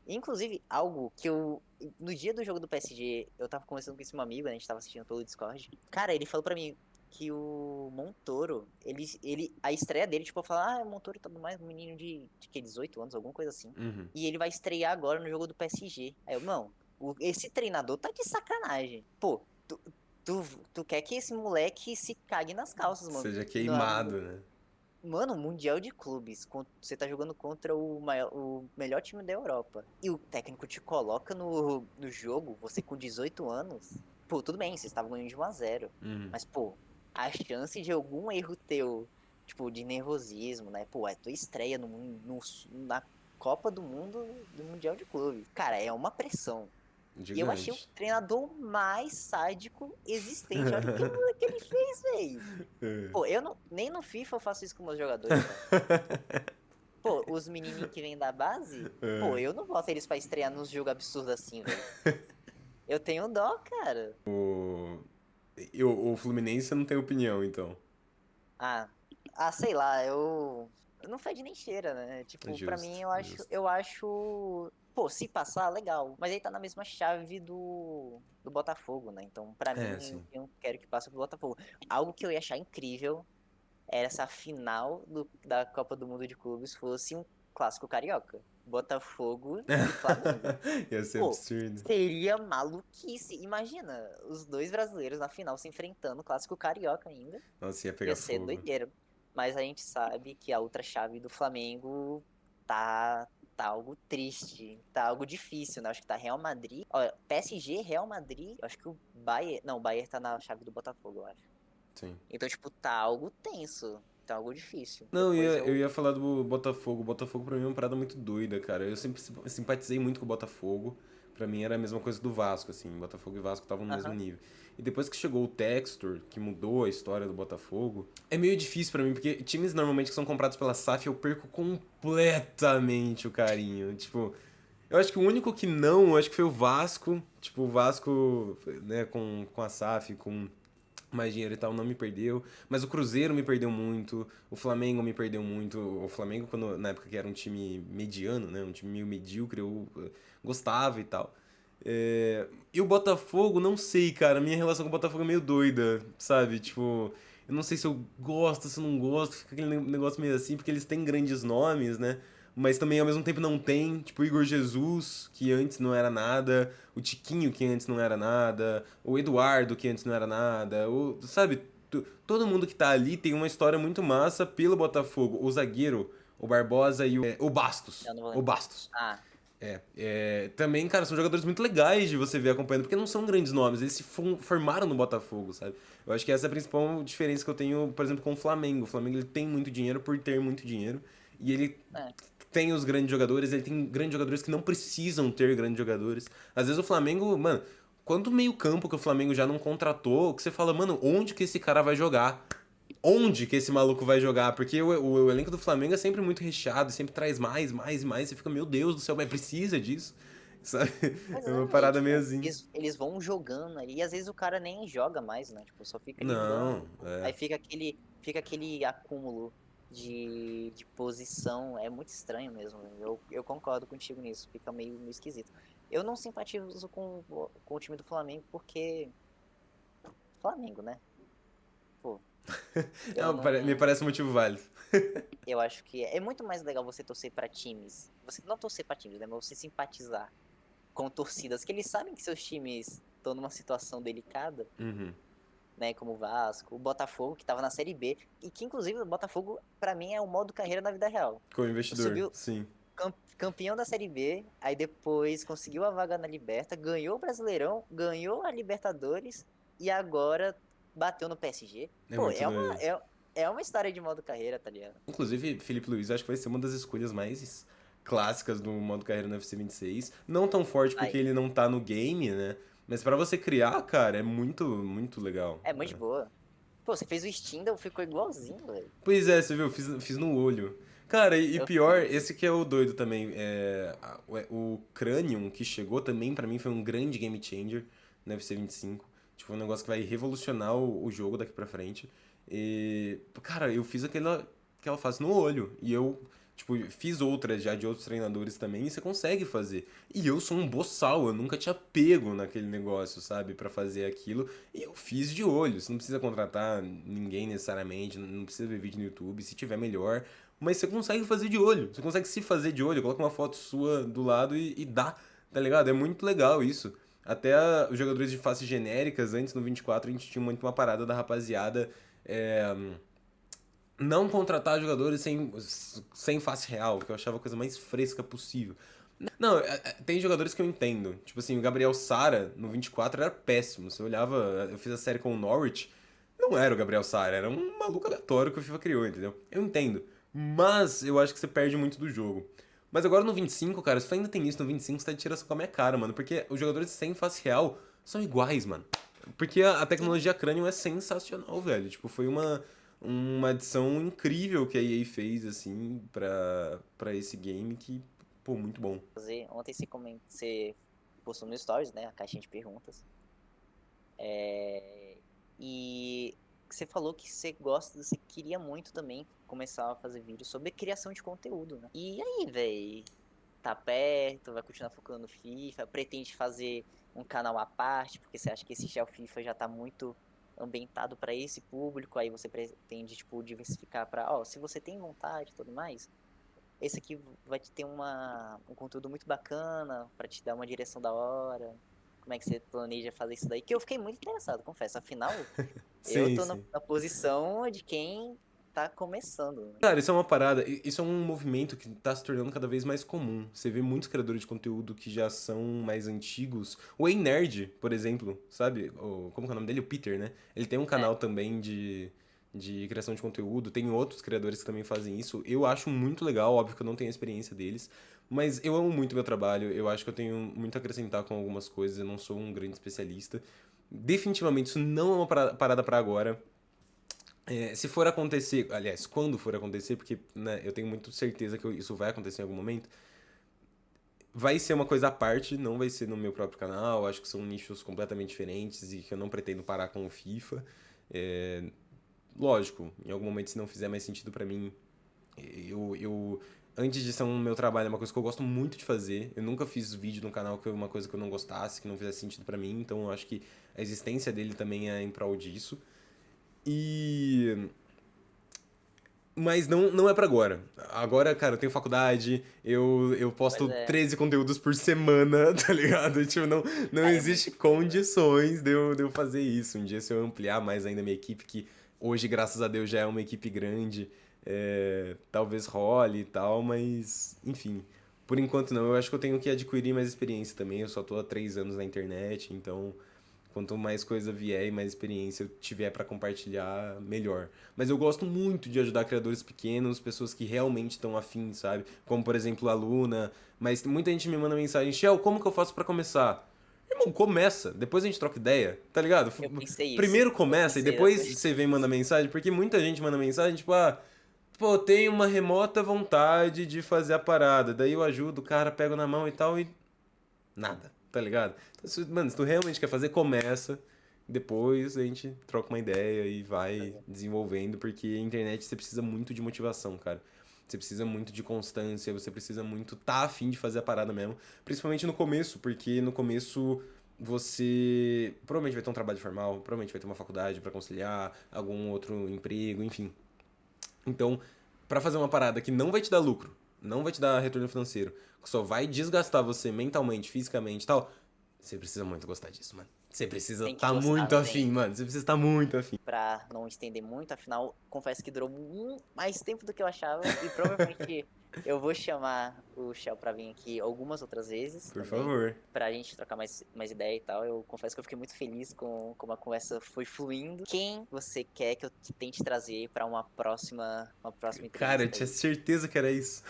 Inclusive, algo que eu. No dia do jogo do PSG, eu tava conversando com esse meu amigo, né, a gente tava assistindo pelo Discord. Cara, ele falou pra mim que o Montoro, a estreia dele, tipo, eu falo, o Montoro tá mais um menino de que, 18 anos, alguma coisa assim. Uhum. E ele vai estrear agora no jogo do PSG. Aí eu, não, esse treinador tá de sacanagem. Pô, tu, tu quer que esse moleque se cague nas calças, mano. Seja queimado, né? Mano, Mundial de Clubes, você tá jogando contra o melhor time da Europa. E o técnico te coloca no jogo, você com 18 anos. Pô, tudo bem, vocês estavam ganhando de 1-0. Uhum. Mas, pô, a chance de algum erro teu, tipo, de nervosismo, né? Pô, é tua estreia na Copa do Mundo do Mundial de Clubes. Cara, é uma pressão. E eu achei o Gigante. treinador mais sádico existente. Olha o que ele fez, velho. É. Pô, eu não, nem no FIFA eu faço isso com meus jogadores, cara. Pô, os menininhos que vêm da base, pô, É. eu não boto eles pra estrear nos jogos absurdos assim, velho. Eu tenho dó, cara. O Fluminense não tem opinião, então. Ah, sei lá, não fede nem cheira, né? É Tipo, pra mim justo, justo. eu acho, pô, se passar, legal. Mas aí tá na mesma chave do Botafogo, né? Então, pra É, mim, sim. eu quero que passe pro Botafogo. Algo que eu ia achar incrível era essa final da Copa do Mundo de Clubes fosse um clássico carioca. Botafogo e Flamengo. Ia ser Pô, absurdo. seria maluquice. Imagina, os dois brasileiros na final se enfrentando, clássico carioca ainda. Nossa, ia Ia pegar ser fogo. doideira. Mas a gente sabe que a outra chave do Flamengo tá algo triste, tá algo difícil, né? Acho que tá Real Madrid. Olha, PSG, Real Madrid. Acho que o Bayern. Não, o Bayern tá na chave do Botafogo, eu acho. Sim. Então, tipo, tá algo tenso. Tá algo difícil. Não, Depois eu eu. ia falar do Botafogo. O Botafogo pra mim é uma parada muito doida, cara. Eu sempre simpatizei muito com o Botafogo. Pra mim era a mesma coisa do Vasco, assim. Botafogo e Vasco estavam no mesmo Aham. nível. E depois que chegou o Textor, que mudou a história do Botafogo, é meio difícil pra mim, porque times normalmente que são comprados pela SAF eu perco completamente o carinho. Tipo, eu acho que o único que não, eu acho que foi o Vasco. Tipo, o Vasco, né, com a SAF, com mais dinheiro e tal, não me perdeu. Mas o Cruzeiro me perdeu muito, o Flamengo me perdeu muito. O Flamengo, quando, na época que era um time mediano, né? Um time meio medíocre, eu gostava e tal. É, e o Botafogo, não sei, cara. Minha relação com o Botafogo é meio doida, sabe? Tipo, eu não sei se eu gosto, se eu não gosto. Fica aquele negócio meio assim, porque eles têm grandes nomes, né? Mas também ao mesmo tempo não tem. Tipo, o Igor Jesus, que antes não era nada. O Tiquinho, que antes não era nada. O Eduardo, que antes não era nada. Sabe? Todo mundo que tá ali tem uma história muito massa pelo Botafogo. O zagueiro, o Barbosa e o Bastos. Eu não vou O lembrar. Bastos. Ah, Também, cara, são jogadores muito legais de você ver acompanhando, porque não são grandes nomes, eles se formaram no Botafogo, sabe? Eu acho que essa é a principal diferença que eu tenho, por exemplo, com o Flamengo. O Flamengo ele tem muito dinheiro por ter muito dinheiro, e ele é. tem os grandes jogadores, ele tem grandes jogadores que não precisam ter grandes jogadores. Às vezes o Flamengo, mano, quanto meio campo que o Flamengo já não contratou, que você fala, mano, onde que esse cara vai jogar? Onde que esse maluco vai jogar? Porque o elenco do Flamengo é sempre muito recheado, sempre traz mais, mais e mais. Você fica, meu Deus do céu, mas precisa disso? Sabe? Pois É uma é, e parada meio tipo, assim. eles vão jogando ali, e às vezes o cara nem joga mais, né? Tipo, só fica ali no Não, banco. é. Aí fica aquele acúmulo de posição. É muito estranho mesmo. Eu concordo contigo nisso, fica meio esquisito. Eu não simpatizo com o time do Flamengo porque. Flamengo, né? Pô. Eu Me não. parece um motivo válido. Eu acho que é muito mais legal você torcer pra times. Você não torcer pra times, né? Mas você simpatizar com torcidas que eles sabem que seus times estão numa situação delicada, Uhum. né? Como o Vasco, o Botafogo, que tava na Série B. E que, inclusive, o Botafogo, pra mim, é o modo carreira na vida real. Como investidor, Subiu sim. campeão da Série B, aí depois conseguiu a vaga na Liberta, ganhou o Brasileirão, ganhou a Libertadores e agora bateu no PSG. É Pô, muito doido. é uma história de modo carreira, tá ligado? Inclusive, Felipe Luiz acho que vai ser uma das escolhas mais clássicas do modo carreira no UFC 26. Não tão forte porque Aí, ele não tá no game, né? Mas pra você criar, cara, é muito, muito legal. é muito de boa. Pô, você fez o Stindl, ficou igualzinho, velho. Pois é, você viu, fiz no olho. Cara, e Eu pior, fiz. esse que é o doido também. O Cranium que chegou também, pra mim, foi um grande game changer no UFC 25. Tipo, um negócio que vai revolucionar o jogo daqui pra frente. E, cara, eu fiz aquela fase no olho. E eu, tipo, fiz outras já de outros treinadores também. E você consegue fazer. E eu sou um boçal, eu nunca tinha pego naquele negócio, sabe, pra fazer aquilo. E eu fiz de olho. Você não precisa contratar ninguém necessariamente, não precisa ver vídeo no YouTube. Se tiver melhor, mas você consegue fazer de olho. Você consegue se fazer de olho. Coloca uma foto sua do lado e dá, tá ligado? É muito legal isso. Até os jogadores de faces genéricas, antes no 24, a gente tinha muito uma parada da rapaziada não contratar jogadores sem face real, que eu achava a coisa mais fresca possível. Não, tem jogadores que eu entendo. Tipo assim, o Gabriel Sara no 24 era péssimo. Você olhava, eu fiz a série com o Norwich, não era o Gabriel Sara, era um maluco aleatório que o FIFA criou, entendeu? Eu entendo. Mas eu acho que você perde muito do jogo. Mas agora no 25, cara, se tu ainda tem isso no 25, você tá de tiração com a minha cara, mano. Porque os jogadores sem face real são iguais, mano. Porque a Sim, tecnologia Cranium é sensacional, velho. Tipo, foi uma adição incrível que a EA fez, assim, pra esse game que, pô, muito bom. fazer. Ontem você postou no Stories, né? A caixinha de perguntas. É, e você falou que você queria muito também começar a fazer vídeos sobre criação de conteúdo, né? E aí, véi? Tá perto, vai continuar focando no FIFA, pretende fazer um canal à parte, porque você acha que esse Shell FIFA já tá muito ambientado para esse público, aí você pretende, tipo, diversificar para, ó, se você tem vontade e tudo mais, esse aqui vai te ter um conteúdo muito bacana para te dar uma direção da hora. Como é que você planeja fazer isso daí? Que eu fiquei muito interessado, confesso. Afinal, eu Sim, tô sim. na posição de quem tá começando, né? Cara, isso é uma parada, isso é um movimento que tá se tornando cada vez mais comum. Você vê muitos criadores de conteúdo que já são mais antigos. O Ei Nerd, por exemplo, sabe? Como que é o nome dele? O Peter, né? Ele tem um É, canal também de criação de conteúdo. Tem outros criadores que também fazem isso. Eu acho muito legal, óbvio que eu não tenho a experiência deles. Mas eu amo muito meu trabalho. Eu acho que eu tenho muito a acrescentar com algumas coisas. Eu não sou um grande especialista. Definitivamente, isso não é uma parada pra agora. Se for acontecer, aliás, quando for acontecer, porque né, eu tenho muito certeza que isso vai acontecer em algum momento, vai ser uma coisa à parte, não vai ser no meu próprio canal. Acho que são nichos completamente diferentes e que eu não pretendo parar com o FIFA. É, lógico, em algum momento, se não fizer mais sentido pra mim, antes de ser um meu trabalho, é uma coisa que eu gosto muito de fazer. Eu nunca fiz vídeo no canal que é uma coisa que eu não gostasse, que não fizesse sentido pra mim, então eu acho que a existência dele também é em prol disso. E mas não é pra agora. Agora, cara, eu tenho faculdade, eu pois posto é. 13 conteúdos por semana, tá ligado? Tipo, não Aí é existe muito coisa. condições de eu fazer isso. Um dia, se eu ampliar mais ainda a minha equipe, que hoje, graças a Deus, já é uma equipe grande, talvez role e tal, mas, enfim. Por enquanto, não. Eu acho que eu tenho que adquirir mais experiência também. Eu só tô há 3 anos na internet, então quanto mais coisa vier e mais experiência eu tiver pra compartilhar, melhor. Mas eu gosto muito de ajudar criadores pequenos, pessoas que realmente estão afim, sabe? Como, por exemplo, a Luna. Mas muita gente me manda mensagem: Shell, como que eu faço pra começar? Irmão, começa, depois a gente troca ideia, tá ligado? Eu pensei isso. Primeiro Eu começa e pensei depois exatamente você vem isso. mandar mensagem, porque muita gente manda mensagem, tipo, pô, tenho uma remota vontade de fazer a parada. Daí eu ajudo, o cara pega na mão e tal, e nada, tá ligado? Então, mano, se tu realmente quer fazer, começa. Depois a gente troca uma ideia e vai desenvolvendo, porque a internet você precisa muito de motivação, cara. Você precisa muito de constância, você precisa muito tá afim de fazer a parada mesmo. Principalmente no começo, porque no começo você provavelmente vai ter um trabalho formal, provavelmente vai ter uma faculdade pra conciliar, algum outro emprego, enfim. Então, pra fazer uma parada que não vai te dar lucro, não vai te dar retorno financeiro, que só vai desgastar você mentalmente, fisicamente e tal, você precisa muito gostar disso, mano. Você precisa Tem que estar gostar, muito não afim, tem? mano. Você precisa estar muito afim. Pra não estender muito, afinal, confesso que durou mais tempo do que eu achava e provavelmente eu vou chamar o Shell pra vir aqui algumas outras vezes Por também, favor. pra gente trocar mais ideia e tal. Eu confesso que eu fiquei muito feliz com como a conversa foi fluindo. Quem você quer que eu tente trazer pra uma próxima Cara, eu entrevista tinha aí? certeza que era isso.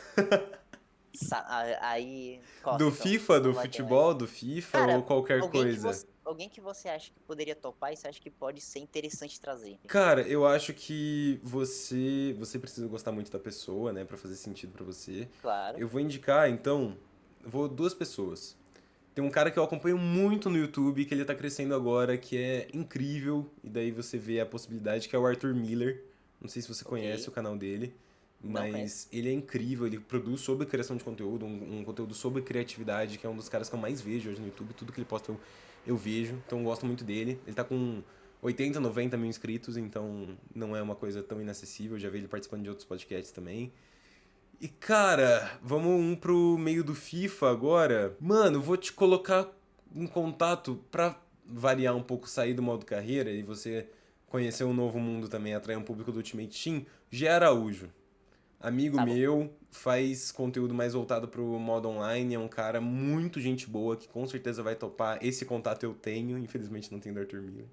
Aí, Do corta então. FIFA, do Vamos lá, quem mais? futebol, do FIFA ou Cara, qualquer coisa? alguém que você acha que poderia topar e você acha que pode ser interessante trazer? Cara, eu acho que você precisa gostar muito da pessoa, né, pra fazer sentido pra você. Claro. Eu vou indicar, então, vou duas pessoas. Tem um cara que eu acompanho muito no YouTube, que ele tá crescendo agora, que é incrível, e daí você vê a possibilidade, que é o Arthur Miller. Não sei se você conhece o Ok. canal dele, Não conheço. mas ele é incrível, ele produz sobre criação de conteúdo, um conteúdo sobre criatividade, que é um dos caras que eu mais vejo hoje no YouTube, tudo que ele posta eu vejo, então eu gosto muito dele. Ele tá com 80, 90 mil inscritos, então não é uma coisa tão inacessível, eu já vi ele participando de outros podcasts também. E cara, vamos um pro meio do FIFA agora. Mano, vou te colocar em contato pra variar um pouco, sair do modo carreira e você conhecer um novo mundo também, atrair um público do Ultimate Team. Gé Araújo, amigo Tá bom. meu, faz conteúdo mais voltado pro modo online, é um cara muito gente boa que com certeza vai topar. Esse contato eu tenho, infelizmente não tenho do Arthur Miller.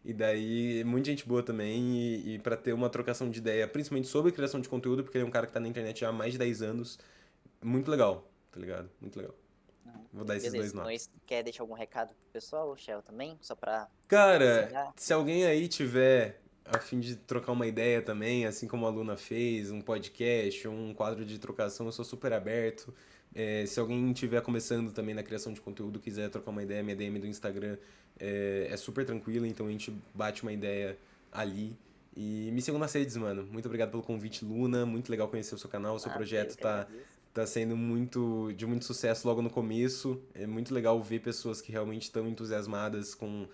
E daí, muita gente boa também, e para ter uma trocação de ideia, principalmente sobre criação de conteúdo, porque ele é um cara que tá na internet já há mais de 10 anos. Muito legal, tá ligado? Muito legal. Uhum. Vou dar esses dois Beleza. nomes. Nós quer deixar algum recado pro pessoal, Shell, também? Só pra Cara, encerrar? se alguém aí tiver a fim de trocar uma ideia também, assim como a Luna fez, um podcast, um quadro de trocação, eu sou super aberto. Se alguém estiver começando também na criação de conteúdo, quiser trocar uma ideia, minha DM do Instagram é super tranquila, então a gente bate uma ideia ali. E me sigam nas redes, mano. Muito obrigado pelo convite, Luna. Muito legal conhecer o seu canal. O seu Nada, eu projeto que tá, agradeço. tá sendo de muito sucesso logo no começo. É muito legal ver pessoas que realmente estão entusiasmadas com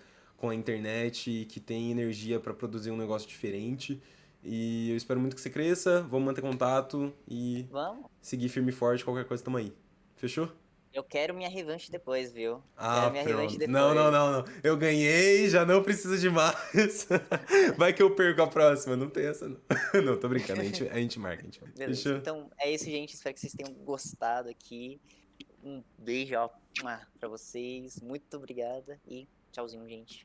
a internet e que têm energia para produzir um negócio diferente. E eu espero muito que você cresça. Vamos manter contato e Vamos. seguir firme e forte. Qualquer coisa, tamo aí. Fechou? Eu quero minha revanche depois, viu? Ah, Quero minha revanche pronto. Não, não, depois. não, não. Eu ganhei, já não preciso de mais. Vai que eu perco a próxima. Não tem essa, não. Não, tô brincando. A gente marca, a gente marca. Beleza. Fechou? Então, é isso, gente. Espero que vocês tenham gostado aqui. Um beijo, ó, pra vocês. Muito obrigada e tchauzinho, gente.